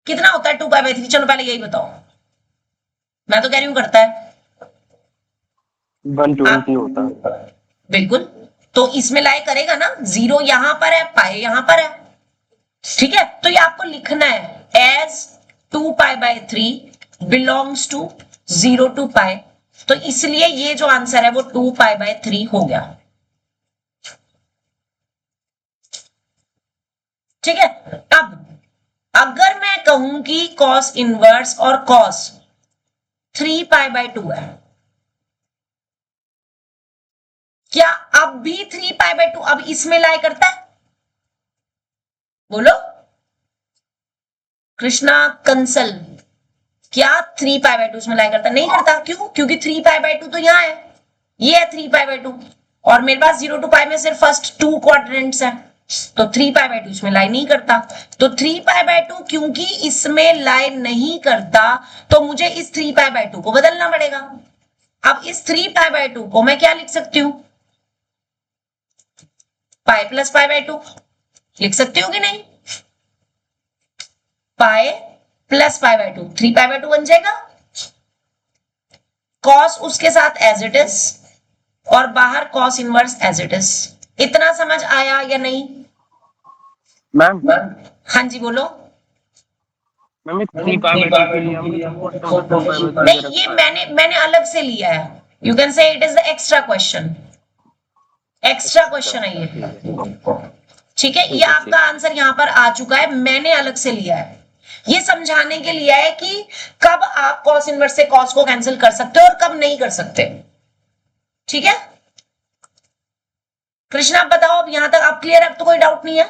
कितना होता है 2π/3? चलो पहले यही बताओ, मैं तो कह रही हूं करता है 120 होता है। बिल्कुल, तो इसमें लाई करेगा ना, 0 यहां पर है, पाई यहां पर है, ठीक है। तो ये आपको लिखना है एज 2π/3 बिलोंग्स टू 0 to π, तो इसलिए ये जो आंसर है वो 2π/3 हो गया, ठीक है। अब अगर मैं कहूं कि कॉस इनवर्स और कॉस 3π/2 है, क्या अब भी 3π/2 अब इसमें लाई करता है? बोलो कृष्णा कंसल, क्या 3π/2 इसमें लाई करता? नहीं करता। क्यों? क्योंकि 3π/2 तो यहाँ है, ये है 3π/2 और मेरे पास 0 to π में सिर्फ फर्स्ट 2 क्वाड्रेंट्स है, तो 3π/2 इसमें लाई नहीं करता। तो 3π/2 क्योंकि इसमें लाई नहीं करता तो मुझे इस 3π/2 को बदलना पड़ेगा। अब इस 3π/2 को मैं क्या लिख सकती हूं? पाई प्लस π/2 लिख सकती हूँ कि नहीं? पाई प्लस π/2, 3π/2 बन जाएगा। कॉस उसके साथ एज इट इज और बाहर cos inverse as it is. इतना समझ आया या नहीं? मैम हाँ जी बोलो। मैम 3π/2 के लिए हम नहीं, ये मैंने अलग से लिया है। You can say it is the extra question. Extra question है ये, ठीक है। ये आपका आंसर यहां पर आ चुका है, मैंने अलग से लिया है। ये समझाने के लिए है कि कब आप कॉस इनवर्स से कॉस को कैंसिल कर सकते हो और कब नहीं कर सकते, ठीक है। कृष्णा आप बताओ, अब यहां तक आप क्लियर है? अब तो कोई डाउट नहीं है?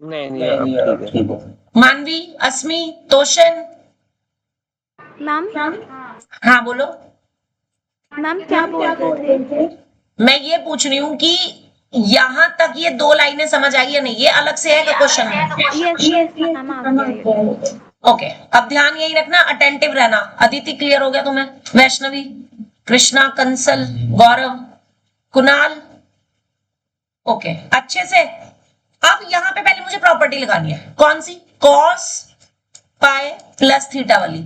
नहीं ठीक है। मानवी, अस्मी, तोशन, मैम हाँ बोलो। मैम क्या बोल रहे थे? मैं ये पूछ रही हूं कि यहां तक ये 2 लाइनें समझ आई या नहीं? ये अलग से है का क्वेश्चन है? Yes ma'am. ओके, अब ध्यान यही रखना, अटेंटिव रहना। अदिति क्लियर हो गया तुम्हें? वैष्णवी, कृष्णा, कंसल, गौरव, कुणाल, ओके अच्छे से। अब यहां पे पहले मुझे प्रॉपर्टी लगानी है। कौन सी? कॉस पाई प्लस थीटा वाली।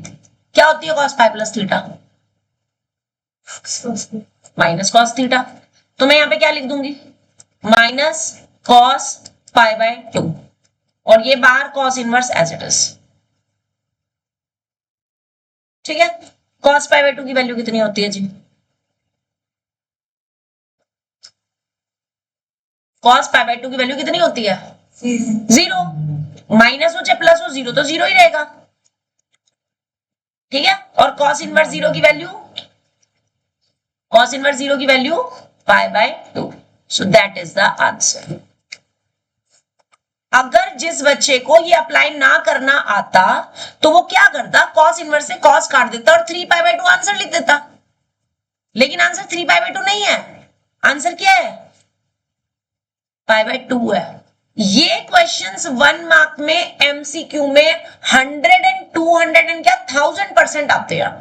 क्या होती है cos pi plus theta? Minus cos theta. तो मैं यहां पे क्या लिख दूंगी? माइनस कॉस π/2 और ये बाहर cos inverse as it is, ठीक है। कॉस π/2 की वैल्यू कितनी होती है जी? कॉस π/2 की वैल्यू कितनी होती है? 0। माइनस हो चाहे प्लस हो, 0 तो 0 ही रहेगा, ठीक है। और कॉस इनवर्स 0 की वैल्यू, कॉस इनवर्स 0 की value π/2। So that is the answer. अगर जिस बच्चे को ये अप्लाई ना करना आता तो वो क्या करता? कॉस इनवर्स से कॉस काट देता और 3π/2 आंसर लिख देता। लेकिन आंसर 3π/2 नहीं है, आंसर क्या है? π/2 है। ये क्वेश्चंस 1 मार्क में एमसीक्यू में 100 and 200 and क्या 1000% आते हैं।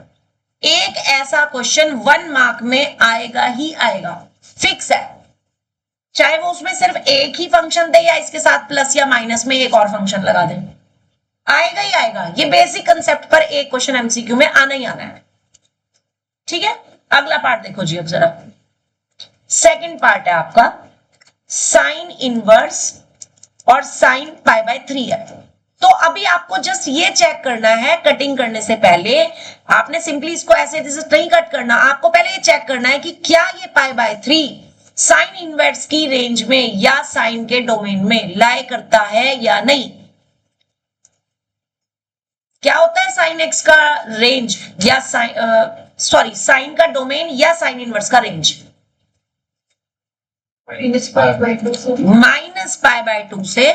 एक ऐसा क्वेश्चन 1 मार्क में आएगा ही आएगा, फिक्स है। चाहे वो उसमें सिर्फ एक ही फंक्शन दे या इसके साथ प्लस या माइनस में एक और फंक्शन लगा दे, आएगा ही आएगा। ये बेसिक कंसेप्ट पर एक क्वेश्चन एमसीक्यू में आना ही आना है, ठीक है। अगला पार्ट देखो जी, अब जरा सेकंड पार्ट है आपका साइन इनवर्स और साइन π/3 है। तो अभी आपको जस्ट ये चेक करना है, कटिंग करने से पहले आपने सिंपली इसको ऐसे नहीं कट करना, आपको पहले ये चेक करना है कि क्या ये π/3 साइन इनवर्स की रेंज में या साइन के डोमेन में लाई करता है या नहीं। क्या होता है साइन एक्स का रेंज या साइन का डोमेन या साइन इनवर्स का रेंज? माइनस π/2 से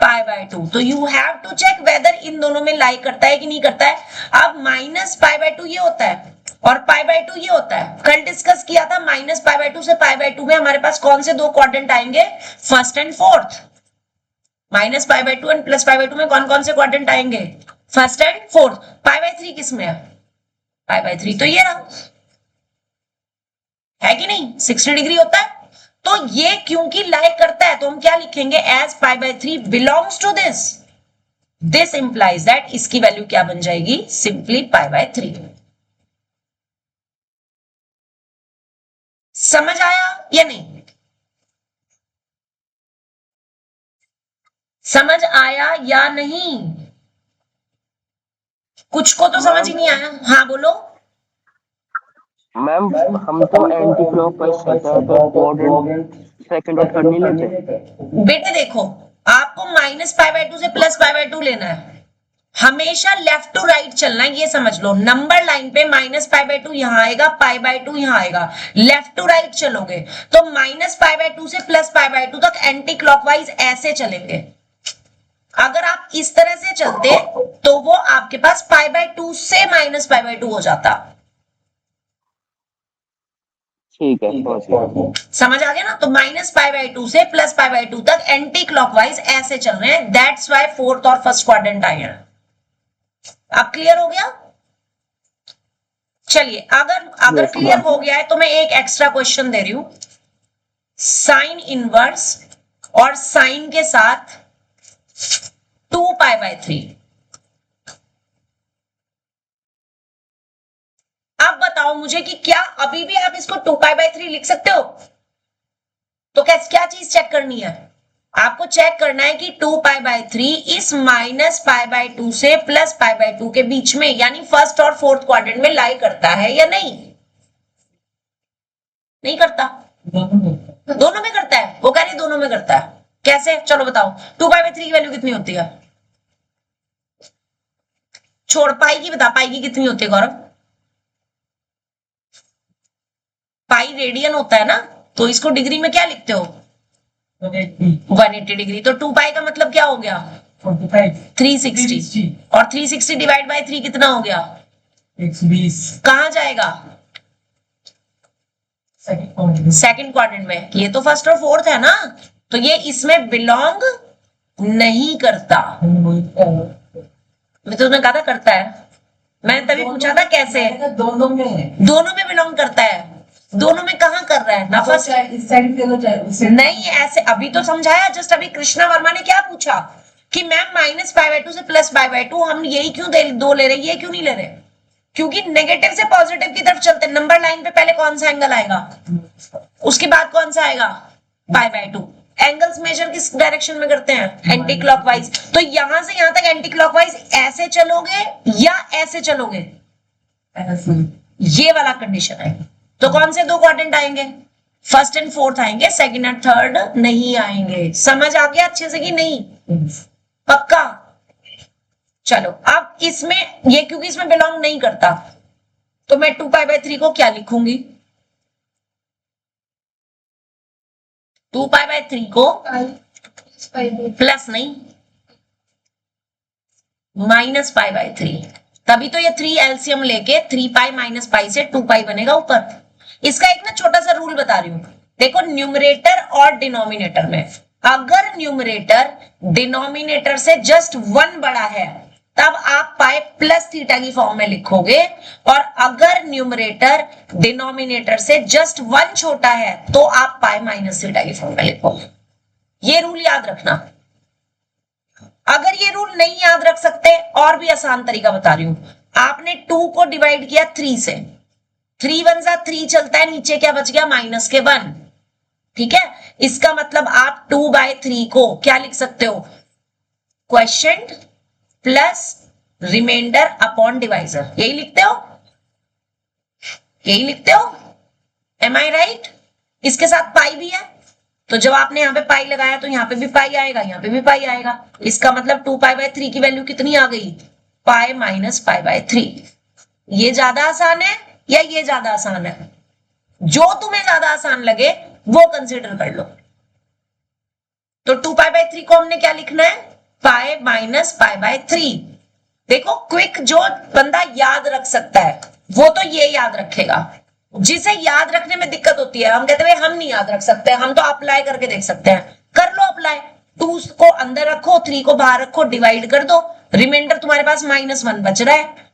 π/2। तो you have to check whether in दोनों में लाई करता है कि नहीं करता है। अब माइनस π/2 ये होता है और π/2 ये होता है। कल डिस्कस किया था माइनस π/2 से π/2 में हमारे पास कौन से 2 क्वाड्रेंट आएंगे? First and fourth. Minus π/2 and plus π/2 में कौन कौन से क्वाड्रेंट आएंगे? First and fourth. π/3 किस में है? π/3 तो ये रहा, है कि नहीं? 60 डिग्री होता है। तो ये क्योंकि लाई करता है तो हम क्या लिखेंगे? As π/3 belongs to this implies that इसकी वैल्यू क्या बन जाएगी? सिंपली π/3। समझ आया या नहीं? समझ आया या नहीं? कुछ को तो समझ ही नहीं आया। हाँ बोलो। मैम हम तो एंटी क्लॉकवाइज तो क्वाड्रेंट सेकंड और थर्ड नहीं लेते। बेटे देखो, आपको माइनस π/2 से प्लस π/2 लेना है, हमेशा लेफ्ट टू राइट चलना है, ये समझ लो। नंबर लाइन पे माइनस π/2 यहां आएगा, π/2 यहां आएगा, लेफ्ट टू राइट चलोगे तो माइनस π/2 से प्लस π/2 तक एंटी क्लॉकवाइज ऐसे चलेंगे। अगर आप इस तरह से चलते तो वो आपके पास π/2 से -π/2 हो जाता। ठीक है, समझ गया। समझ आ गया ना? तो -π/2 से +π/2 तक एंटी क्लॉकवाइज ऐसे चल रहे हैं, दैट्स व्हाई फोर्थ और फर्स्ट क्वाड्रेंट आए हैं। अब क्लियर हो गया? चलिए, अगर क्लियर हो गया है तो मैं एक एक्स्ट्रा क्वेश्चन दे रही हूं। साइन इनवर्स और साइन के साथ 2π/3। अब बताओ मुझे कि क्या अभी भी आप इसको 2π/3 लिख सकते हो? तो क्या चीज चेक करनी है? आपको चेक करना है कि 2π/3 इस -π/2 से +π/2 के बीच में, यानी फर्स्ट और फोर्थ क्वाड्रेंट में लाई करता है या नहीं? नहीं करता। दोनों में करता है। वो कह रही है दोनों में करता है। कैसे? चलो बताओ। 2π/3 की वैल्यू कितनी होती है? छोड़, पाई की बता, पाई की कितनी होती है गौरव? पाई रेडियन होता है ना, तो इसको डिग्री में क्या लिखते हो? 180 डिग्री। तो 2π का मतलब क्या हो गया? 360। और 360 डिवाइड बाय 3 कितना हो गया? 120। कहां जाएगा? सेकंड क्वाड्रेंट में। ये तो फर्स्ट और फोर्थ है ना, तो ये इसमें बिलोंग नहीं करता। मैं तुमने कहा था करता है, मैंने तभी पूछा था कैसे। दोनों में बिलोंग करता है। दोनों में कहां कर रहा है? ना फर्स्ट इस साइड पे तो नहीं, ऐसे अभी तो समझाया। जस्ट अभी कृष्णा वर्मा ने क्या पूछा कि मैम -π/2 से +π/2 हम यही क्यों दो ले रहे, ये क्यों नहीं ले रहे? क्योंकि नेगेटिव से पॉजिटिव की तरफ चलते। नंबर लाइन पे पहले कौन सा एंगल आएगा, उसके बाद कौन सा आएगा? π/2। एंगल्स मेजर किस डायरेक्शन में करते हैं? Anti clockwise. तो यहां से यहां तक एंटी क्लॉकवाइज ऐसे चलोगे या ऐसे चलोगे? ये वाला कंडीशन है। तो कौन से दो क्वाड्रेंट आएंगे? फर्स्ट एंड फोर्थ आएंगे, सेकंड एंड थर्ड नहीं आएंगे। समझ आ गया अच्छे से कि नहीं? पक्का? चलो, अब इसमें ये क्योंकि इसमें बिलोंग नहीं करता, तो मैं 2π/3 को क्या लिखूंगी? 2π/3 को प्लस नहीं, -π/3। तभी तो ये 3 एलसीएम लेके 3π - π से 2π बनेगा ऊपर। इसका एक ना छोटा सा रूल बता रही हूं। देखो, न्यूमरेटर और डिनोमिनेटर में अगर न्यूमरेटर डिनोमिनेटर से जस्ट 1 बड़ा है तब आप पाई +θ की फॉर्म में लिखोगे, और अगर न्यूमरेटर डिनोमिनेटर से जस्ट 1 छोटा है तो आप पाई -θ की फॉर्म में लिखोगे। ये रूल याद रखना। अगर ये रूल नहीं याद रख सकते, और भी आसान तरीका बता रही हूं। आपने 2 को डिवाइड किया 3 से, 3 1 जा 3 चलता है, नीचे क्या बच गया? -1। ठीक है, इसका मतलब आप 2/3 को क्या लिख सकते हो? Quotient plus remainder upon divisor. यही लिखते हो? यही लिखते हो? Am I right? इसके साथ पाई भी है, तो जब आपने यहाँ पे पाई लगाया तो यहाँ पे भी पाई आएगा, यहाँ पे भी पाई आएगा। इसका मतलब 2π/3 की वैल्यू कितनी आ गई? पाई -π/3। ये ज्यादा आसान है या ये ज्यादा आसान है? जो तुम्हें ज्यादा आसान लगे वो कंसीडर कर लो। तो 2π/3 को हमने क्या लिखना है? पाई -π/3। देखो, क्विक जो बंदा याद रख सकता है वो तो ये याद रखेगा। जिसे याद रखने में दिक्कत होती है, हम कहते हैं हम नहीं याद रख सकते, हम तो अप्लाई करके देख सकते हैं। कर लो अप्लाई। 2 को अंदर रखो, 3 को बाहर रखो, डिवाइड कर दो, रिमाइंडर तुम्हारे पास -1 बच रहा है।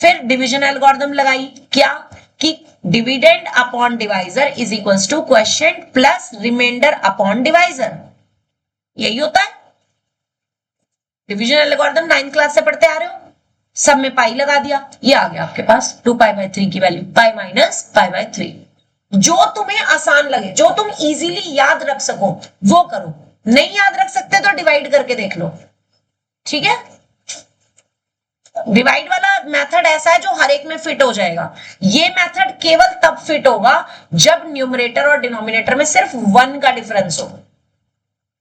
फिर डिवीजन एल्गोरिथम लगाई, क्या कि dividend upon divisor is equals to quotient plus remainder upon divisor. यही होता है डिवीजन एल्गोरिथम। 9th क्लास से पढ़ते आ रहे हो। सब में पाई लगा दिया, ये आ गया आपके पास 2π/3 की वैल्यू, पाई -π/3। जो तुम्हें आसान लगे, जो तुम इजीली याद रख सको वो करो। नहीं याद रख सकते तो डिवाइड करके देख लो। ठीक है, डिवाइड वाला मेथड ऐसा है जो हर एक में फिट हो जाएगा। ये मेथड केवल तब फिट होगा जब न्यूमरेटर और डिनोमिनेटर में सिर्फ 1 का डिफरेंस हो।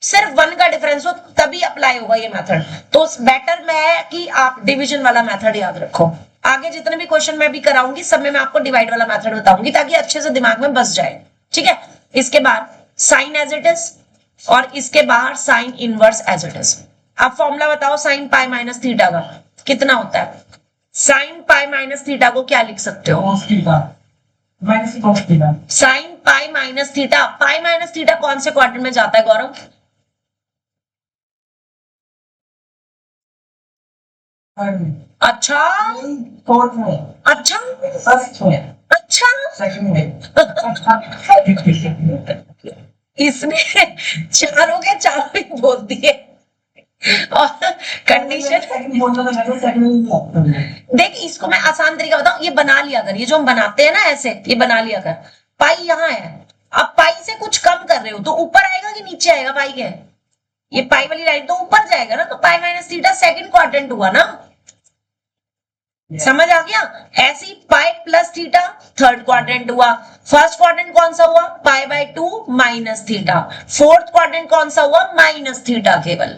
सिर्फ 1 का डिफरेंस हो तभी अप्लाई होगा ये मेथड। तो बेटर है कि आप डिवीजन वाला मेथड याद रखो। आगे जितने भी क्वेश्चन मैं भी कराऊंगी सब में मैं आपको डिवाइड वाला मेथड बताऊंगी ताकि अच्छे से दिमाग में बस जाए। ठीक है, इसके बाद साइन एज इट इज और इसके बाहर sine inverse as it is. अब फॉर्मूला बताओ साइन पाई माइनस थीटा का कितना होता है। साइन पाई माइनस थीटा को क्या लिख सकते हो? cos theta minus cos theta. Sign pi minus theta, पाई माइनस थीटा कौन से क्वाड्रेंट में जाता है गौरव? अच्छा फोर्थ में, अच्छा फर्स्ट में, अच्छा सेकंड में। इसने चारों के चारों ही बोल दिए और कंडीशन सेकंड बोलता था मैं तो सेकंड में। देख, इसको मैं आसान तरीका बताऊं, ये बना लिया कर, ये जो हम बनाते हैं ना ऐसे, ये बना लिया कर। पाई यहाँ है, अब पाई से कुछ कम कर रहे हो तो ऊपर आएगा कि नीचे आएगा पाई के? ये पाई वाली लाइन तो ऊपर जाएगा ना, तो pi minus theta second quadrant हुआ ना, समझ आ गया? ऐसी पाई प्लस थीटा थर्ड क्वाड्रेंट हुआ। फर्स्ट क्वाड्रेंट कौन सा हुआ? पाई by 2 minus theta. Fourth quadrant कौन सा हुआ? माइनस थीटा केवल।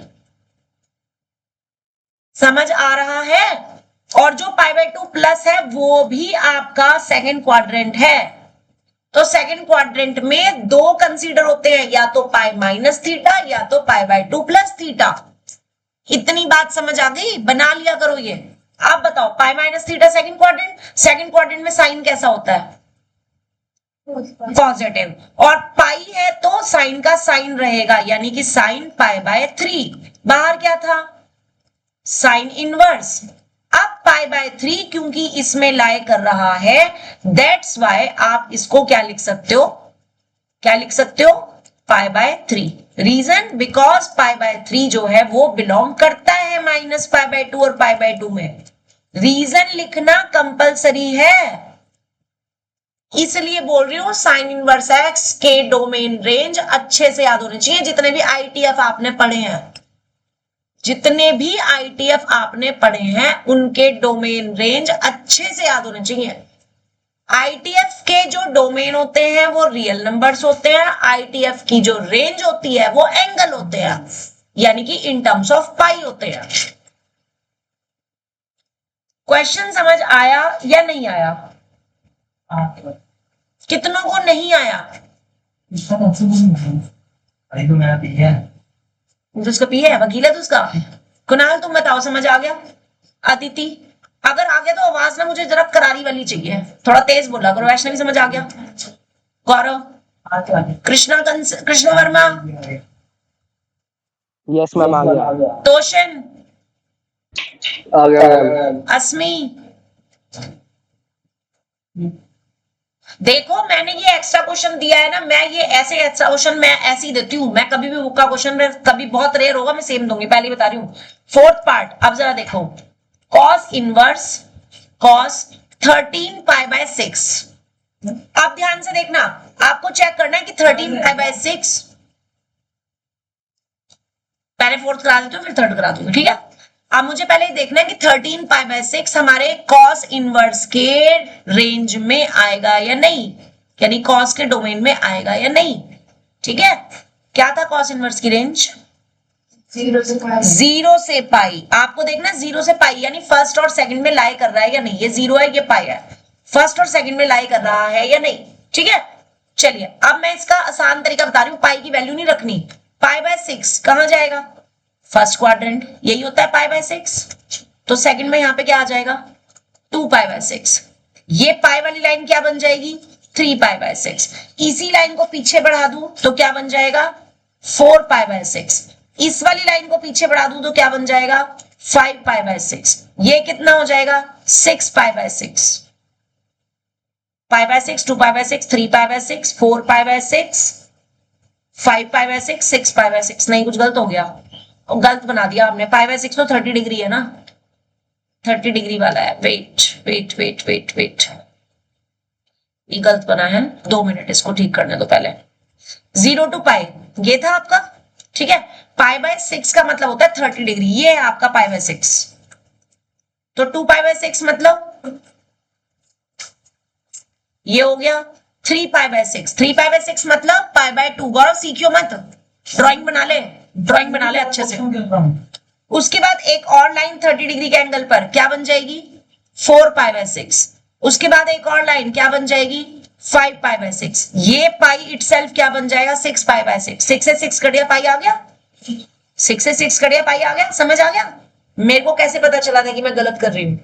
समझ आ रहा है? और जो पाई बाय 2 प्लस है वो भी आपका सेकंड क्वाड्रेंट है। तो सेकंड क्वाड्रेंट में दो कंसीडर होते हैं, या तो पाई माइनस थीटा या तो पाई बाय 2 प्लस थीटा। इतनी बात समझ आ गई? बना लिया करो ये। आप बताओ, पाई माइनस थीटा सेकंड क्वाड्रेंट में साइन कैसा होता है? पॉजिटिव। और पाई है तो साइन का साइन रहेगा, यानी कि साइन पाई बाय 3। बाहर क्या था? Sine inverse. अब पाई बाय 3 क्योंकि इसमें लाई कर रहा है, दैट्स वाई आप इसको क्या लिख सकते हो? क्या लिख सकते हो? Pi by 3। Reason, because pi by 3 जो है वो बिलोंग करता है माइनस पाई बाय 2 और पाई बाय 2 में। रीजन लिखना कंपलसरी है, इसलिए बोल रही हूं साइन इनवर्स एक्स के डोमेन रेंज अच्छे से याद होने चाहिए। जितने भी आईटीएफ आपने पढ़े हैं, जितने भी आईटीएफ आपने पढ़े हैं उनके डोमेन रेंज अच्छे से याद होने चाहिए। आईटीएफ के जो डोमेन होते हैं वो रियल नंबर्स होते हैं, आईटीएफ की जो रेंज होती है वो एंगल होते हैं, यानी कि इन टर्म्स ऑफ पाई होते हैं। क्वेश्चन समझ आया या नहीं आया? कितनों को नहीं आया? इसका आंसर नहीं है। अरे तो मेरा पी है। तो उसका पी है, वकील है तो उसका। कुणाल तुम बताओ, समझ आ गया? अदिति अगर आ गया तो आवाज ना मुझे जरा करारी वाली चाहिए, थोड़ा तेज बोला करो। वैष्णवी समझ आ गया? गौरव, कृष्णा वर्मा, यस मैम, आ गया। तोशन, आ गया। अस्मी। देखो मैंने ये एक्स्ट्रा क्वेश्चन दिया है ना, मैं ये ऐसे एक्स्ट्रा क्वेश्चन मैं ऐसे ही देती हूँ। मैं कभी भी बुक का क्वेश्चन कभी बहुत रेयर होगा मैं सेम दूंगी, पहले बता रही हूँ। फोर्थ पार्ट, अब जरा देखो, cos inverse cos 13 pi by 6। अब ध्यान से देखना, आपको चेक करना है कि 13 पाई बाय 6, पहले फोर्थ करा देती हूँ फिर थर्ड करा दूंगी, ठीक है? अब मुझे पहले देखना है कि 13 पाई बाय 6 हमारे कॉस इनवर्स के रेंज में आएगा या नहीं, यानी कॉस के डोमेन में आएगा या नहीं, ठीक है? क्या था कॉस इनवर्स की रेंज? 0 से पाई। आपको देखना 0 से पाई, यानी फर्स्ट और सेकंड में लाई कर रहा है या नहीं। ये 0 है, ये पाई है, फर्स्ट और सेकंड में लाई कर रहा है या नहीं, ठीक है? चलिए अब मैं इसका आसान तरीका बता रही हूँ। पाई की वैल्यू नहीं रखनी। पाई बाय 6 कहां जाएगा? फर्स्ट क्वाड्रेंट, यही होता है पाई बाय 6। तो सेकंड में यहां पे क्या आ जाएगा? 2 पाई बाय 6। ये पाई वाली लाइन क्या बन जाएगी? 3 पाई बाय 6। इसी लाइन को पीछे बढ़ा दूं तो क्या बन जाएगा? 4 पाई बाय 6। इस वाली लाइन को पीछे बढ़ा दूं तो क्या बन जाएगा? 5 पाई बाय 6। ये कितना हो जाएगा? 6 pi by 6। Pi by 6, 2 pi bye 6, 3 pi bye 6, 4 pi by 6, 5 pi bye 6, 6 pi by 6। नहीं, कुछ गलत हो गया, गलत बना दिया आपने। पाई बाय 6 तो 30 डिग्री है ना, 30 डिग्री वाला है। वेट, ये गलत बना है, 2 मिनट इसको ठीक करने दो पहले। 0 टू पाई ये था आपका, ठीक है? पाई बाय 6 का मतलब होता है 30 डिग्री, ये है आपका पाई बाय 6। तो 2 पाई बाय 6 मतलब ये हो गया 3 पाई बाय 6। 3 पाई बाय 6 मतलब पाई बाय 2। गौरव सीखियो मत, ड्राइंग बना ले अच्छे से। उसके बाद एक और लाइन 30 डिग्री के एंगल पर क्या बन जाएगी? 4 पाई बाय 6। उसके बाद एक और लाइन क्या बन जाएगी? 5 पाई बाय 6। ये पाई इटसेल्फ क्या बन जाएगा? 6 पाई बाय 6। 6 से 6 कट गया, पाई आ गया। 6 से 6 कट गया, पाई आ गया, समझ आ गया। मेरे को कैसे पता चला था कि मैं गलत कर रही हूँ,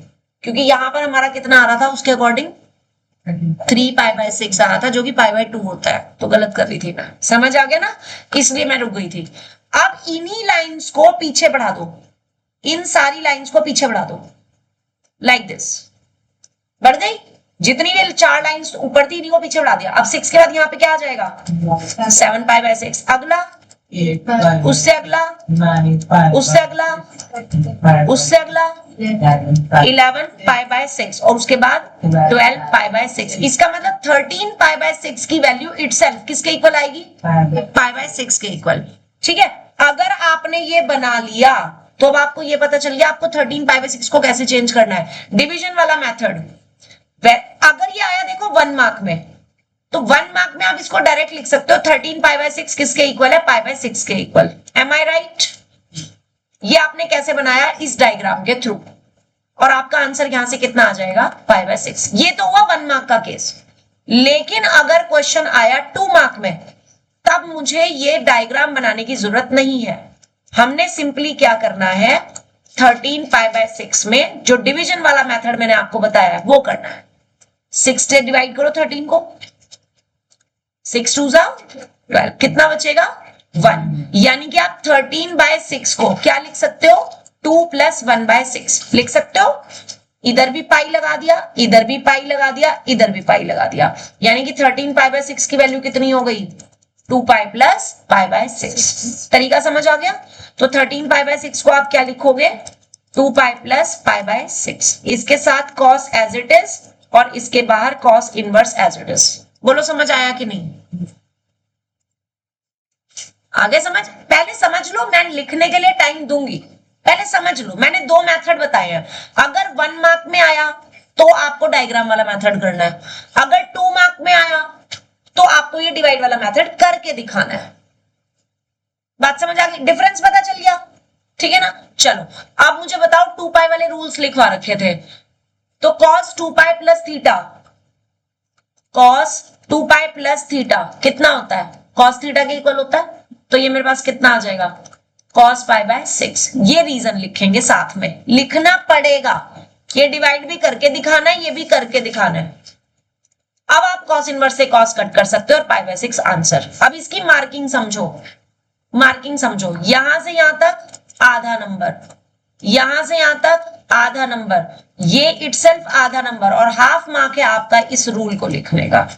क्योंकि यहाँ पर हमारा कितना आ रहा था उसके अकॉर्डिंग 3 π/6 आ रहा था, जो कि π/2 होता है, तो गलत कर रही थी मैं, समझ आ गया ना, इसलिए मैं रुक गई थी। अब इन्हीं लाइंस को पीछे बढ़ा दो, इन सारी लाइंस को पीछे बढ़ा दो, लाइक दिस, बढ़ गई, जितनी भी 4 लाइंस ऊपर थी इन्हीं को पीछे बढ़ा दिया। अब 6 के बाद यहाँ पे क्या आ जाएगा 7 π/6, अगला, 8 5 उससे अगला, 9 5 उससे अगला, उससे अगला 11 π/6 और उसके बाद 12 π/6। इसका मतलब 13 π/6 की वैल्यू इटसेल्फ किसके इक्वल आएगी, π/6 के इक्वल। ठीक है, अगर आपने ये बना लिया तो अब आपको ये पता चल गया आपको 13 π/6 को कैसे चेंज करना है, डिवीजन वाला मेथड। अगर ये आया देखो 1 मार्क में, तो 1 मार्क में आप इसको डायरेक्ट लिख सकते हो 13 π/6 किसके इक्वल है, π/6 के इक्वल। M I right? ये आपने कैसे बनाया, इस डायग्राम के थ्रू, और आपका आंसर यहां से कितना आ जाएगा π/6। ये तो हुआ 1 मार्क का केस। लेकिन अगर क्वेश्चन आया 2 मार्क में, तब मुझे ये डायग्राम बनाने की जरूरत नहीं है। हमने सिंपली क्या करना है, 13 π/6 में जो डिवीजन वाला मेथड मैंने आपको बताया है वो करना है। 6 से डिवाइड करो 13 को, 6 2 12, कितना बचेगा 1, यानी कि आप 13/6 को क्या लिख सकते हो, 2 + 1/6 लिख सकते हो। इधर भी पाई लगा दिया, इधर भी पाई लगा दिया, इधर भी पाई लगा दिया, यानी कि 13 π/6 की वैल्यू कितनी हो गई, 2π + π/6। तरीका समझ आ गया? तो 13 π/6 को आप क्या लिखोगे, 2π + π/6, इसके साथ cos एज इट इज और इसके बाहर cos inverse as it is. बोलो समझ आया कि नहीं? आगे समझ, पहले समझ लो, मैं लिखने के लिए टाइम दूंगी, पहले समझ लो। मैंने 2 मेथड बताए हैं। अगर 1 मार्क में आया तो आपको डायग्राम वाला मेथड करना है, अगर 2 मार्क में आया तो आपको ये डिवाइड वाला मेथड करके दिखाना है। बात समझ आ गई, डिफरेंस पता चल गया? ठीक है ना। चलो अब मुझे बताओ 2π वाले रूल्स लिखवा रखे थे, तो cos 2π + थीटा, cos 2π + थीटा कितना होता है, cos थीटा के इक्वल होता है, तो ये मेरे पास कितना आ जाएगा, cos π/6। ये रीजन लिखेंगे साथ में, लिखना पड़ेगा, ये डिवाइड भी करके दिखाना है, ये भी करके दिखाना है। अब आप cos इनवर्स से cos कट कर सकते हो और π/6 आंसर। अब इसकी मार्किंग समझो, मार्किंग समझो, यहां से यहां तक आधा नंबर, यहां से यहां तक आधा नंबर, ये इटसेल्फ आधा नंबर, और हाफ मार्क है आपका इस रूल को लिखने का।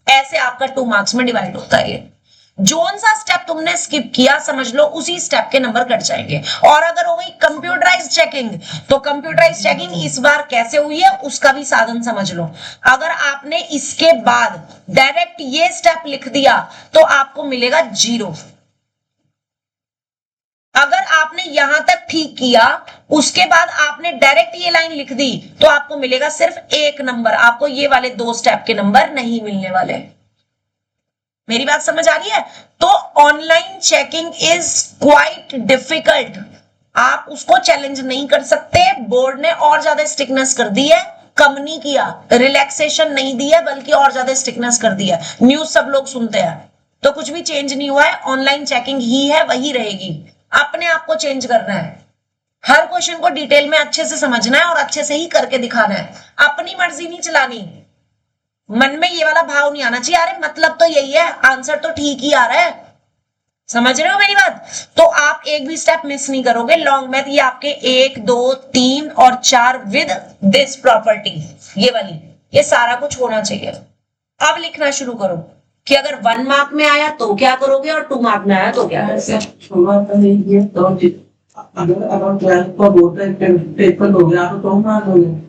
ऐसे आपका 2 मार्क्स में डिवाइड होता है। ये जोन सा स्टेप तुमने स्किप किया समझ लो उसी स्टेप के नंबर कट जाएंगे। और अगर हो गई कंप्यूटराइज चेकिंग, तो कंप्यूटराइज चेकिंग इस बार कैसे हुई है उसका भी साधन समझ लो। अगर आपने इसके बाद डायरेक्ट ये स्टेप लिख दिया तो आपको मिलेगा 0। अगर आपने यहां तक ठीक किया, उसके बाद आपने डायरेक्ट ये लाइन लिख दी, तो आपको मिलेगा सिर्फ 1 नंबर, आपको ये वाले 2 स्टेप के नंबर नहीं मिलने वाले। मेरी बात समझ आ रही है? तो online checking is quite difficult, आप उसको चैलेंज नहीं कर सकते। बोर्ड ने और ज्यादा स्ट्रिक्टनेस कर दी है, कम नहीं किया, रिलैक्सेशन नहीं दी है, बल्कि और ज्यादा स्ट्रिक्टनेस कर दी है। न्यूज सब लोग सुनते हैं, तो कुछ भी चेंज नहीं हुआ है, ऑनलाइन चेकिंग ही है, वही रहेगी। अपने आप को चेंज करना है, हर क्वेश्चन को डिटेल में अच्छे से समझना है और अच्छे से ही करके दिखाना है, अपनी मर्जी नहीं चलानी। मन में ये वाला भाव नहीं आना चाहिए, अरे मतलब तो यही है, आंसर तो ठीक ही आ रहा है। समझ रहे हो मेरी बात? तो आप एक भी स्टेप मिस नहीं करोगे। लॉन्ग मैथ ये आपके 1 2 3 और 4 विद दिस प्रॉपर्टी, ये वाली, ये सारा कुछ होना चाहिए। अब लिखना शुरू करो कि अगर 1 मार्क में आया तो क्या करोगे और 2 मार्क में आया तो क्या करोगे। अगर 12 का बोर्ड पेपर हो गया तो 2 मार्क हो गए।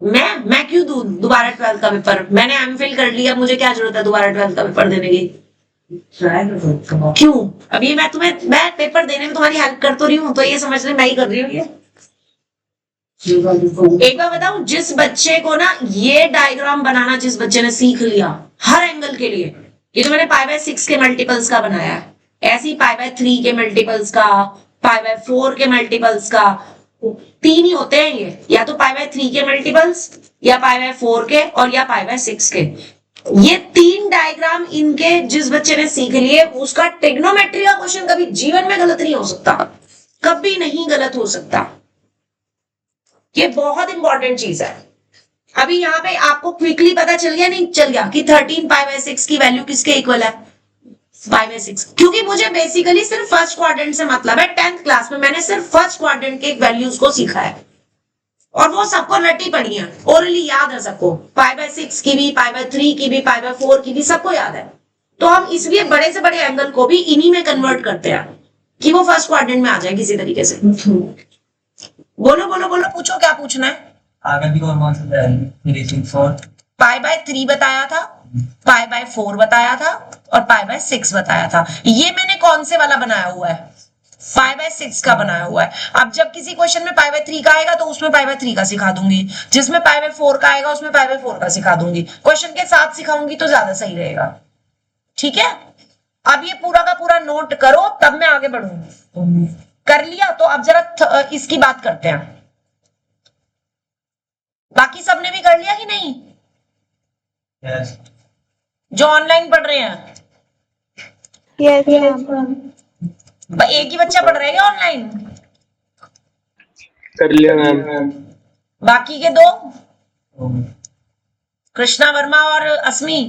मैं क्यों दूं दोबारा 12th का पेपर? मैंने एमफिल कर लिया, मुझे क्या जरूरत है दोबारा 12th का पेपर देने की? क्यों? अभी मैं पेपर देने में तुम्हारी हेल्प कर तो रही हूँ, तो ये समझ रहे मैं ही कर रही हूँ। ये एक बार बताऊं, जिस बच्चे को ना ये डायग्राम बनाना, जिस बच्चे ने सीख लिया हर एंगल के लिए, ये तो मैंने π/6 के मल्टीपल्स का बनाया है, ऐसे ही π/3 के मल्टीपल्स का, π/4 के मल्टीपल्स का, 3 ही होते हैं ये, या तो π/3 के मल्टीपल्स, या π/4 के, और या π/6 के। ये 3 डायग्राम इनके जिस बच्चे ने सीख लिए उसका ट्रिग्नोमेट्री का क्वेश्चन कभी जीवन में गलत नहीं हो सकता, कभी नहीं गलत हो सकता। ये बहुत इंपॉर्टेंट चीज है। अभी यहाँ पे आपको क्विकली पता चल गया नहीं चल गया कि 13 पाई बाय 6 की वैल्यू किसके इक्वल है? Pi by 6। क्योंकि मुझे बेसिकली सिर्फ फर्स्ट क्वाड्रेंट से मतलब है। 10th क्लास में मैंने सिर्फ फर्स्ट क्वाड्रेंट के वैल्यूज को सीखा है और वो सबको रटी पड़ी है, ओरली याद है सबको। पाई बाय 6 की भी, पाई बाय 3 की भी, पाई बाय 4 की भी, सबको याद है। तो हम इसलिए बड़े से बड़े एंगल को भी इन्हीं में कन्वर्ट करते हैं कि वो फर्स्ट क्वाड्रेंट में आ जाए किसी तरीके से। बोलो बोलो बोलो, पूछो क्या पूछना है। आगे भी और कौन सा है? पाई बाय 3 बताया था, पाई बाय 4 बताया था और पाई बाय 6 बताया था। ये मैंने कौन से वाला बनाया हुआ है? पाई बाय 6 का बनाया हुआ है। अब जब किसी क्वेश्चन में पाई बाय 3 का आएगा तो उसमें पाई बाय 3 का सिखा दूंगी, जिसमें पाई बाय 4 का आएगा उसमें पाई बाय 4 का सिखा दूंगी। क्वेश्चन के साथ सिखाऊंगी तो ज्यादा सही रहेगा, ठीक है। अब ये पूरा का पूरा नोट करो तब मैं आगे बढ़ूंगी। कर लिया तो अब जरा इसकी बात करते हैं। बाकी सबने भी कर लिया कि नहीं? Yes. जो ऑनलाइन पढ़ रहे हैं, यस मैम। एक ही बच्चा पढ़ रहा है क्या ऑनलाइन? कर लिया मैम। बाकी के 2 कृष्णा वर्मा और अस्मी,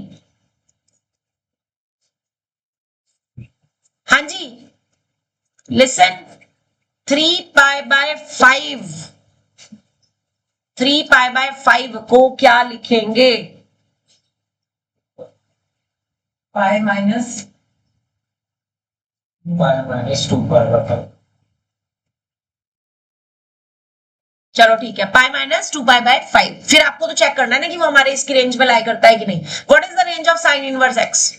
हाँ जी। Listen, 3 pi by 5, 3 pi by 5 को क्या लिखेंगे? Pi minus 2 pi. चलो ठीक है, पाई माइनस 2 पाई बाय 5। फिर आपको तो चेक करना है ना कि वो हमारे इसकी रेंज में लाई करता है कि नहीं। What is the range of sine inverse x?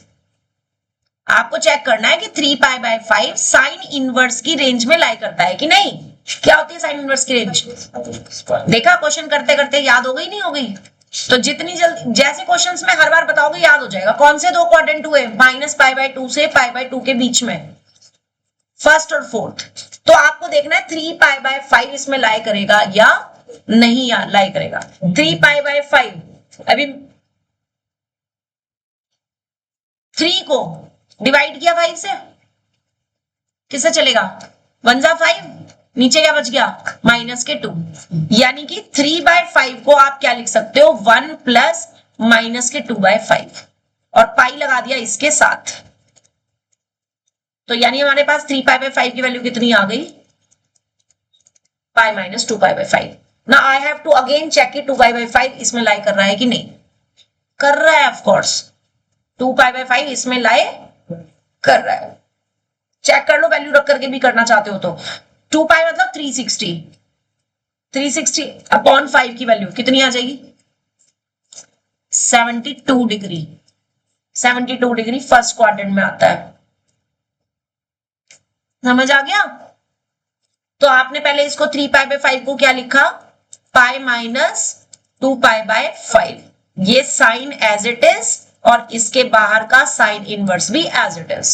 आपको चेक करना है कि 3 पाई बाय 5 साइन इनवर्स की रेंज में लाई करता है कि नहीं। क्या होती है साइन इनवर्स की रेंज? देखा, क्वेश्चन करते करते याद हो गई नहीं हो गई? तो जितनी जल्दी, जैसे क्वेश्चंस में हर बार बताओगे याद हो जाएगा। कौन से 2 क्वाड्रेंट हुए? माइनस पाई बाय 2 से पाई बाय 2 के बीच में, फर्स्ट और फोर्थ। तो आपको देखना है 3 पाई बाय 5 इसमें लाई करेगा या नहीं लाई करेगा। 3 पाई बाय 5, अभी 3 को डिवाइड किया 5 से, किससे चलेगा? 1 जा 5, नीचे क्या बच गया? माइनस के 2। यानी कि 3 बाय 5 को आप क्या लिख सकते हो? 1 प्लस माइनस के 2 बाय 5 और पाई लगा दिया इसके साथ। तो यानी हमारे पास 3 पाई बाय 5 की वैल्यू कितनी आ गई? Pi minus 2 pi by 5। ना I have to again check कि 2 पाई बाय 5 इसमें लाई कर रहा है कि नहीं। कर रहा है, ऑफ कोर्स 2 पाई बाय 5 इसमें लाई कर रहा है। चेक कर लो, वैल्यू रख करके भी करना चाहते हो तो। 2 पाई मतलब 360, 360 अपॉन 5 की वैल्यू कितनी आ जाएगी? 72 डिग्री। 72 डिग्री फर्स्ट क्वाड्रेंट में आता है। समझ आ गया? तो आपने पहले इसको 3 पाई बाय 5 को क्या लिखा? पाई माइनस 2 पाई बाय 5। ये साइन एज इट इज और इसके बाहर का साइन इनवर्स भी एज इट इज।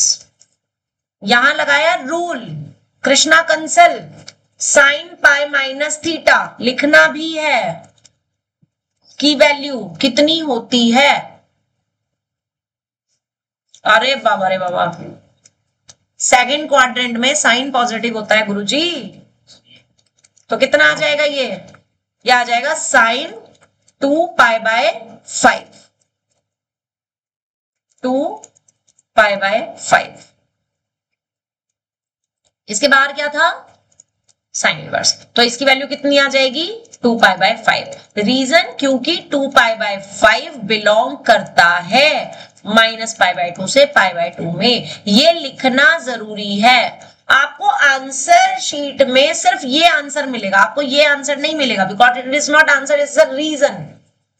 यहां लगाया rule Krishna Kansal, sign pi minus theta लिखना भी है की वैल्यू कितनी होती है। अरे बाबा रे बाबा, सेकंड क्वाड्रेंट में साइन पॉजिटिव होता है गुरुजी। तो कितना आ जाएगा? ये आ जाएगा sine 2 pi by 5, 2 pi by 5। इसके बाहर क्या था? Sine inverse. तो इसकी वैल्यू कितनी आ जाएगी? 2 पाई बाय 5। रीजन, क्योंकि 2 पाई बाय 5 बिलोंग करता है माइनस पाई बाय 2 से पाई बाय 2 में। ये लिखना जरूरी है। आपको आंसर शीट में सिर्फ ये आंसर मिलेगा, आपको ये आंसर नहीं मिलेगा, because it is not answer, it's a reason.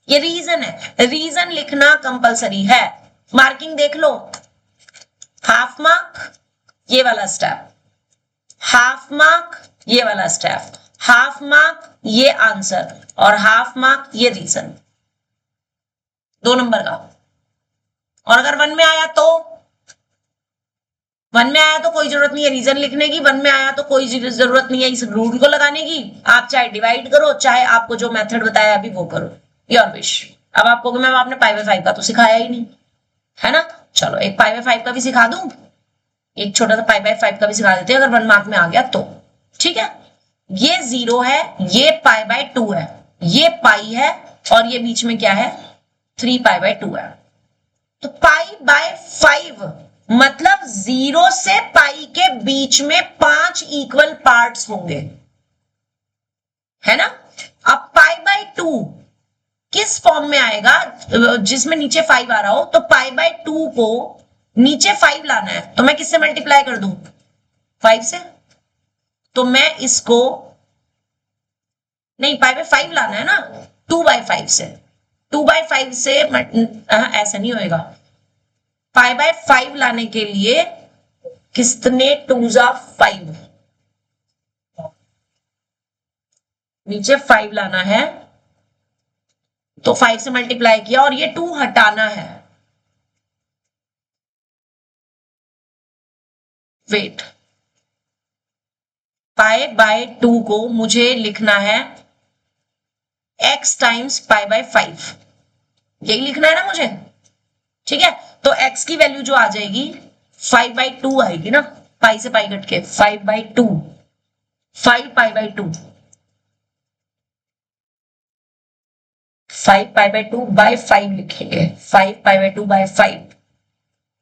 ये रीजन है, रीजन लिखना कंपलसरी है। मार्किंग देख लो, हाफ मार्क ये वाला स्टेप, हाफ मार्क ये वाला स्टेप, हाफ मार्क ये आंसर और हाफ मार्क ये रीजन, 2 नंबर का। और अगर 1 में आया तो 1 में आया तो कोई जरूरत नहीं है रीजन लिखने की, 1 में आया तो कोई जरूरत नहीं है इस रूल को लगाने की। आप चाहे डिवाइड करो, चाहे आपको जो मेथड बताया अभी वो करो, योर विश। अब आप कहोगे मैम आपने पाई बाय 5 का तो सिखाया ही नहीं, है ना। चलो एक पाई बाय 5 का भी सिखा दूं, एक छोटा सा पाई बाय 5 का भी सिखा देते हैं अगर 1 मार्क में आ गया तो। ठीक है, ये 0 है, ये पाई बाय 2 है, ये पाई है और ये बीच में क्या है 3 पाई बाय 2 है। तो पाई बाय 5 मतलब 0 से पाई के बीच में 5 इक्वल पार्ट्स होंगे, है ना। अब पाई बाय 2 किस फॉर्म में आएगा, जिसमें नीचे 5 आ रहा हो, तो पाई बाय 2 को नीचे 5 लाना है तो मैं किससे मल्टीप्लाई कर दूं 5 से। तो मैं इसको नहीं, पाई बाय 5 लाना है ना 2 बाय 5 से, 2 बाय 5 से ऐसा नहीं होएगा। पाई बाय 5 लाने के लिए कितने 2 जा 5, नीचे 5 लाना है तो 5 से मल्टीप्लाई किया और ये 2 हटाना है। वेट, पाई बाय 2 को मुझे लिखना है x टाइम्स पाई बाय 5, यही लिखना है ना मुझे। ठीक है, तो x की वैल्यू जो आ जाएगी 5 बाय 2 आएगी ना, पाई से पाई कट के 5 by 2, 5 pi by 2, 5 pi by 2 बाय 5 लिखेंगे, 5 पाई बाय 2 बाय 5।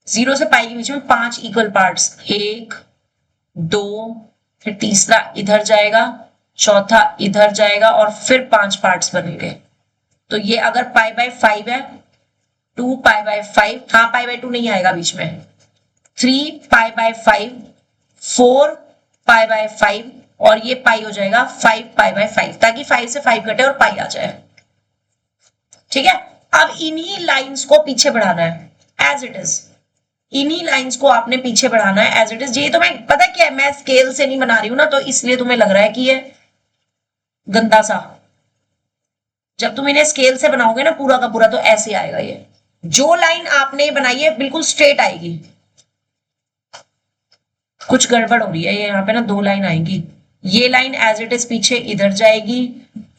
0 से पाई के बीच में 5 इक्वल पार्ट्स, 1 2, फिर तीसरा इधर जाएगा, चौथा इधर जाएगा और फिर 5 पार्ट्स बनेंगे। तो ये अगर पाई बाय 5 है 2 पाई बाय 5, हाँ पाई बाय 2 नहीं आएगा बीच में, 3 पाई बाय 5, 4 पाई बाय 5 और ये पाई हो जाएगा 5 पाई बाय 5, ताकि 5 से 5 कटे और पाई आ जाए। ठीक है, अब इन्हीं लाइंस को पीछे बढ़ाना है एज इट इज, इन्हीं लाइंस को आपने पीछे बढ़ाना है एज इट इज। ये तो मैं पता क्या है, मैं स्केल से नहीं बना रही हूं ना, तो इसलिए तुम्हें लग रहा है कि ये गंदा सा। जब तुम इन्हें स्केल से बनाओगे ना पूरा का पूरा तो ऐसे आएगा। ये जो लाइन आपने बनाई है बिल्कुल स्ट्रेट आएगी। कुछ गड़बड़ हो रही है, ये यहाँ पे ना 2 लाइन आएंगी, ये लाइन एज इट इज पीछे इधर जाएगी,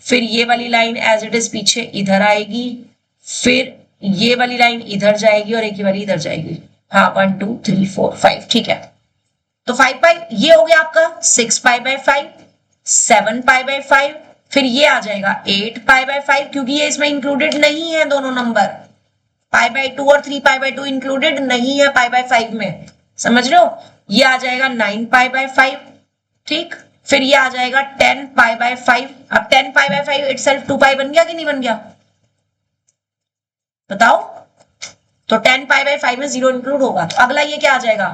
फिर ये वाली लाइन एज इट इज पीछे इधर आएगी, फिर ये वाली लाइन इधर जाएगी और एक ही वाली इधर जाएगी। हाँ 1 2 3 4 5, ठीक है। तो 5 पाई ये हो गया आपका 6 पाई बाय 5, 7 पाई बाय 5, फिर ये आ जाएगा 8 पाई बाय 5, क्योंकि ये इसमें इंक्लूडेड नहीं है दोनों नंबर, पाई बाय 2 और 3 पाई बाय 2 इंक्लूडेड नहीं है पाई बाय 5 में, समझ रहे हो। ये आ जाएगा 9 पाई बाय 5, ठीक। फिर ये आ जाएगा 10 पाई बाय 5। अब 10 पाई बाय 5 इटसेल्फ 2 पाई बन गया कि नहीं बन गया, बताओ। तो 10 पाई बाय 5 में 0 इंक्लूड होगा, तो अगला ये क्या आ जाएगा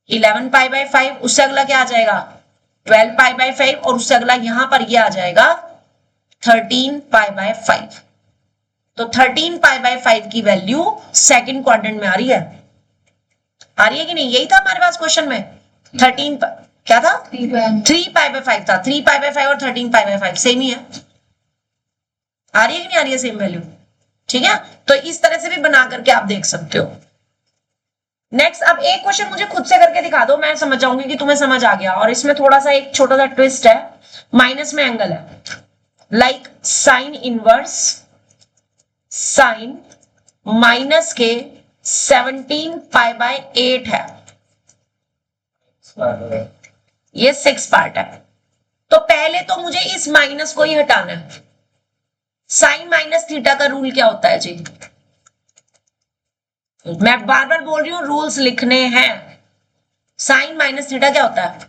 11 पाई बाय 5, उससे अगला क्या आ जाएगा 12 पाई बाय 5 और उससे अगला यहां पर ये आ जाएगा 13 पाई बाय 5। तो 13 पाई बाय 5 की वैल्यू सेकंड क्वाड्रेंट में आ रही है कि नहीं, यही था हमारे पास क्वेश्चन में। 13 क्या था 3 पाई बाय 5 था, 3 पाई बाय 5 और 13 पाई बाय 5 सेम ही है, आ रही है कि नहीं आ रही है सेम वैल्यू, ठीक है। तो इस तरह से भी बना करके आप देख सकते हो। नेक्स्ट, अब एक क्वेश्चन मुझे खुद से करके दिखा दो, मैं समझ जाऊंगी कि तुम्हें समझ आ गया। और इसमें थोड़ा सा एक छोटा सा ट्विस्ट है, माइनस में एंगल है, like sine inverse sine minus के 17 पाई बाय 8 है, ये 6 पार्ट है। तो पहले तो मुझे इस माइनस को ही हटाना है। साइन माइनस थीटा का रूल क्या होता है जी, मैं बार बार बोल रही हूं रूल्स लिखने हैं। साइन माइनस थीटा क्या होता है,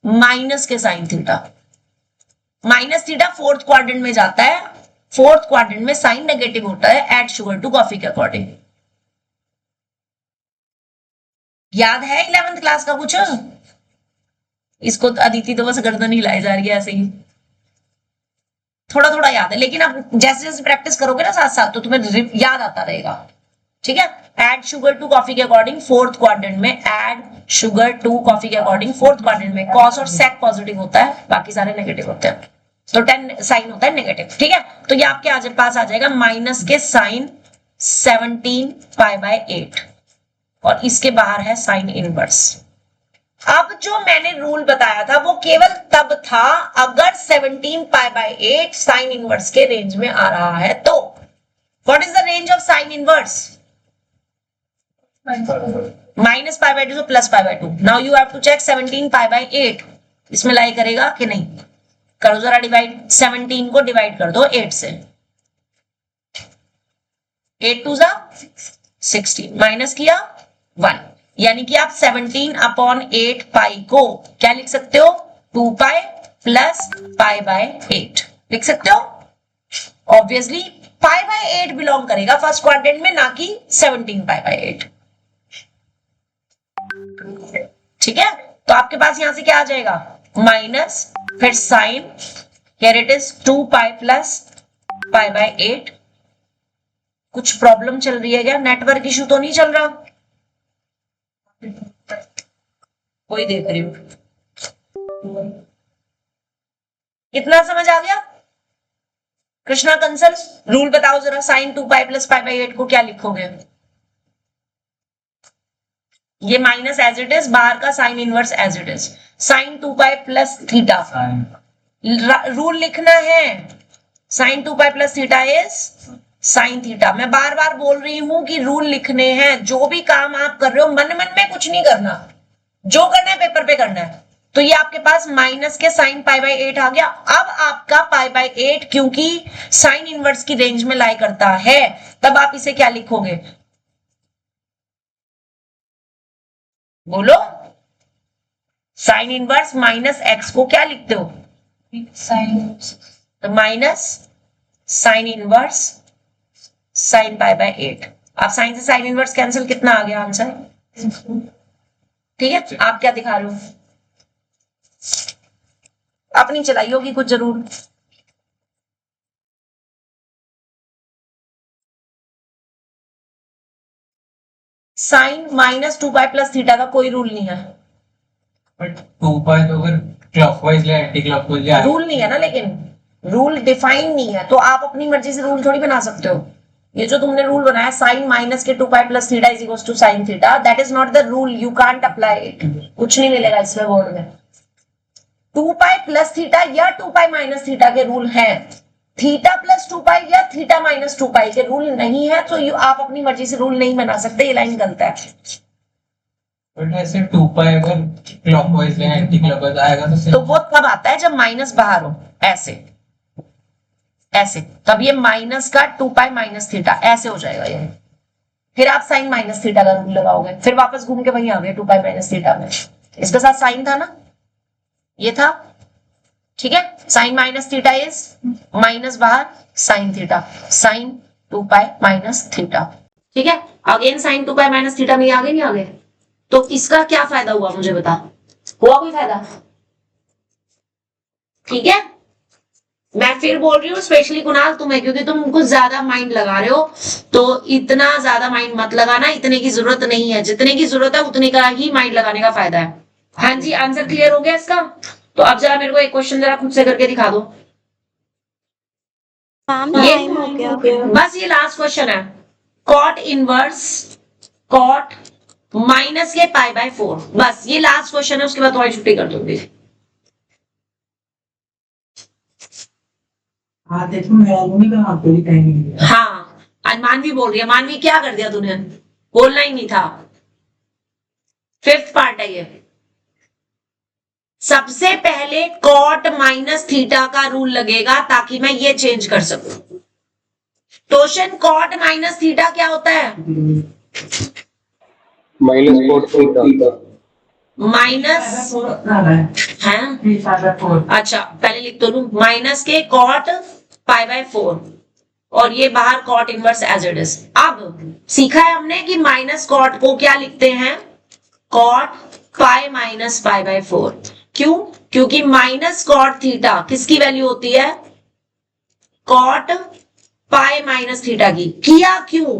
माइनस के sine theta, minus theta fourth quadrant में जाता है, फोर्थ क्वाड्रेंट में साइन नेगेटिव होता है, एड शुगर टू कॉफी के अकॉर्डिंग। याद है 11th क्लास का कुछ, इसको अदिति तो बस गर्दन हिलाई जा रही है ऐसे ही, थोड़ा थोड़ा याद है, लेकिन अब जैसे जैसे प्रैक्टिस करोगे ना साथ साथ तो तुम्हें याद आता रहेगा, ठीक है। एड शुगर टू कॉफी के अकॉर्डिंग फोर्थ क्वाड्रेंट में, एड शुगर टू कॉफी के अकॉर्डिंग फोर्थ क्वाड्रेंट में कॉस और सेक पॉजिटिव होता है, बाकी सारे नेगेटिव होते हैं, तो 10 साइन होता है नेगेटिव, ठीक है। तो ये आपके पास आ जाएगा माइनस के साइन 17 पाई बाय 8 और इसके बाहर है साइन इनवर्स, अब जो मैंने रूल बताया था वो केवल तब था अगर 17 पाई बाय 8 साइन इनवर्स के रेंज में आ रहा है तो। What is the range of sine inverse? Minus pi by 2 से plus pi by 2। Now you have to check 17 pi by 8 इसमें लाई करेगा कि नहीं। करो जरा डिवाइड, 17 को डिवाइड कर दो 8 से, 8 2 जा 16, माइनस किया 1, यानी कि आप 17 अपॉन 8 पाई को क्या लिख सकते हो? 2 पाई प्लस पाई बाय 8 लिख सकते हो। ऑब्वियसली पाई बाय 8 बिलोंग करेगा फर्स्ट क्वाड्रेंट में, ना कि 17 पाई बाय 8। ठीक है, तो आपके पास यहां से क्या आ जाएगा? माइनस, फिर sine, here it is 2 pi plus pi by 8। कुछ प्रॉब्लम चल रही है क्या? नेटवर्क इशू तो नहीं चल रहा? कोई देख रही हूं। कितना समझ आ गया? कृष्णा कंसल, रूल बताओ जरा। Sine 2 pi plus pi by 8 को क्या लिखोगे? ये माइनस एज इट इज, बाहर का sine inverse as it is. Sine 2 pi plus theta, rule लिखना है। Sine 2 pi plus theta is sine theta. मैं बार बार बोल रही हूं कि रूल लिखने हैं। जो भी काम आप कर रहे हो मन मन में कुछ नहीं करना, जो करना है पेपर पे करना है। तो ये आपके पास माइनस के साइन पाई बाय 8 आ गया। अब आपका पाई बाय 8 क्योंकि साइन इनवर्स की रेंज में लाई करता है, तब आप इसे क्या लिखोगे? बोलो। साइन इनवर्स माइनस एक्स को क्या लिखते हो? साइन, तो minus sine inverse sine pi by 8। आप साइन से साइन इनवर्स कैंसिल, कितना आ गया आंसर? ठीक है, आप क्या दिखा रहे हो? अपनी चलाई होगी कुछ जरूर। Sine minus 2 pi plus theta का कोई रूल नहीं है। बट 2 पाई तो अगर क्लॉकवाइज या एंटी क्लॉकवाइज या रूल नहीं है ना, लेकिन रूल डिफाइन नहीं है, तो आप अपनी मर्जी से रूल थोड़ी बना सकते हो। ये जो तुमने रूल बनाया साइन माइनस के 2 pi plus theta is equals to sine theta, that is not the rule, you can't apply it. कुछ नहीं मिलेगा इसमें बोर्ड में। 2 पाई प्लस थीटा या 2 पाई माइनस थीटा के रूल हैं, थीटा प्लस 2 पाई या थीटा माइनस 2 पाई के रूल नहीं है। तो आप अपनी मर्जी से रूल नहीं बना सकते, ये लाइन गलत है। बट ऐसे 2 पाई अगर क्लॉकवाइज या एंटी क्लॉकवाइज आएगा तो वो तब आता है जब माइनस बाहर हो, ऐसे ऐसे, तब ये माइनस का 2 पाई माइनस थीटा ऐसे हो जाएगा ये। फिर आप साइन माइनस थीटा का रूल लगाओगे, फिर वापस घूम के वहीं आ गए 2 पाई माइनस थीटा में। इसके साथ साइन था ना, ये था। ठीक है, sine minus theta is minus बाहर sine theta, sine 2 pi minus theta. ठीक है, again sine 2 pi minus theta में आगे नहीं आगे। तो इसका क्या फायदा हुआ मुझे बता, हुआ कोई फायदा? ठीक है, मैं फिर बोल रही हूँ स्पेशली कुणाल तुम्हें, क्योंकि तुम कुछ ज्यादा माइंड लगा रहे हो, तो इतना ज्यादा माइंड मत लगाना, इतने की जरूरत नहीं है। जितने की जरूरत है उतने का ही माइंड लगाने का फायदा है। हाँ जी, आंसर क्लियर हो गया इसका? तो अब जरा मेरे को एक क्वेश्चन जरा खुद से करके दिखा दो। मैम ये टाइम हो गया। बस ये लास्ट क्वेश्चन है। Cot inverse cot minus k pi by 4, बस ये लास्ट क्वेश्चन है, उसके बाद तुम्हारी छुट्टी कर दूंगी। हाँ देखो मैं का हाथ कोई टाइम नहीं है। हाँ, आज मानवी बोल रही है। मानवी क्या कर दिया तूने? बोलना ही नहीं था। 5th पार्ट है ये। सबसे पहले कॉट माइनस थीटा का रूल लगेगा ताकि मैं ये चेंज कर सकूं। टोशन कॉट माइनस थीटा क्या होता है? Minus cot theta. माइनस है, अच्छा पहले लिख दो लू, माइनस के कॉट पाई बाय 4 और ये बाहर cot inverse as it is. अब सीखा है हमने कि माइनस कॉट को क्या लिखते हैं? Cot pi minus pi by 4। क्यों? क्योंकि माइनस कॉट थीटा किसकी वैल्यू होती है? कॉट पाई माइनस थीटा की। किया क्यों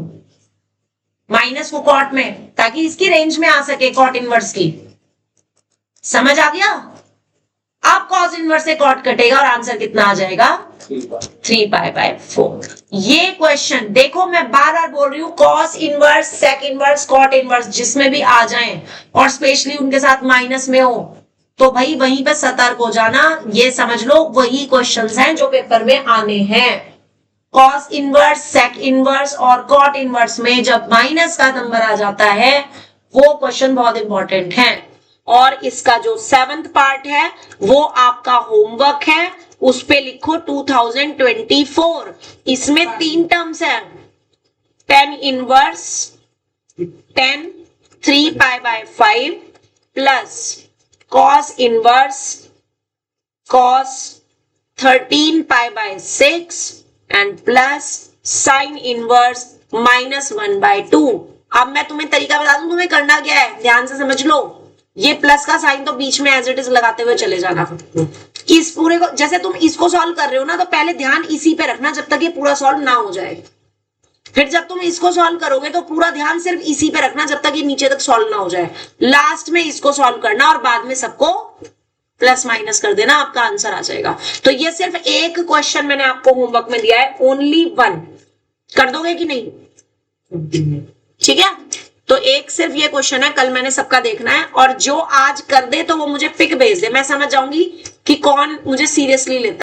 माइनस को कॉट में? ताकि इसकी रेंज में आ सके कॉट इनवर्स की। समझ आ गया? अब कॉस इनवर्स से कॉट कटेगा और आंसर कितना आ जाएगा? 3π/4। ये क्वेश्चन देखो, मैं बार बार बोल रही हूँ, cos inverse, sec inverse, cot inverse जिसमें भी आ जाएं और स्पेशली उनके साथ माइनस में हो तो भाई वहीं पे सतर्क हो जाना। ये समझ लो वही क्वेश्चंस हैं जो पेपर में आने हैं। कॉस इनवर्स, सेक इनवर्स और कॉट इनवर्स में जब माइनस का नंबर आ जाता है वो क्वेश्चन बहुत इंपॉर्टेंट है। और इसका जो 7th पार्ट है वो आपका होमवर्क है, उस पे लिखो 2024। इसमें 3 टर्म्स है, tan inverse 10 3π/5 plus cos inverse cos 13π/6 and plus sin inverse -1/2। अब मैं तुम्हें तरीका बता दूं, तुम्हें करना क्या है, ध्यान से समझ लो। ये प्लस का साइन तो बीच में एज इट इज लगाते हुए चले जाना। इस पूरे को जैसे तुम इसको सॉल्व कर रहे हो ना, तो पहले ध्यान इसी पे रखना जब तक ये पूरा सॉल्व ना हो जाए। फिर जब तुम इसको सॉल्व करोगे तो पूरा ध्यान सिर्फ इसी पे रखना जब तक ये नीचे तक सॉल्व ना हो जाए। लास्ट में इसको सॉल्व करना और बाद में सबको प्लस माइनस कर देना, आपका आंसर आ जाएगा। तो ये सिर्फ एक क्वेश्चन मैंने आपको होमवर्क में दिया है, ओनली 1। कर दोगे कि नहीं? ठीक है, तो एक सिर्फ ये क्वेश्चन है, कल मैंने सबका देखना है। और जो आज कर दे तो वो मुझे पिक भेज दे, मैं समझ जाऊंगी कि कौन मुझे सीरियसली लेता है।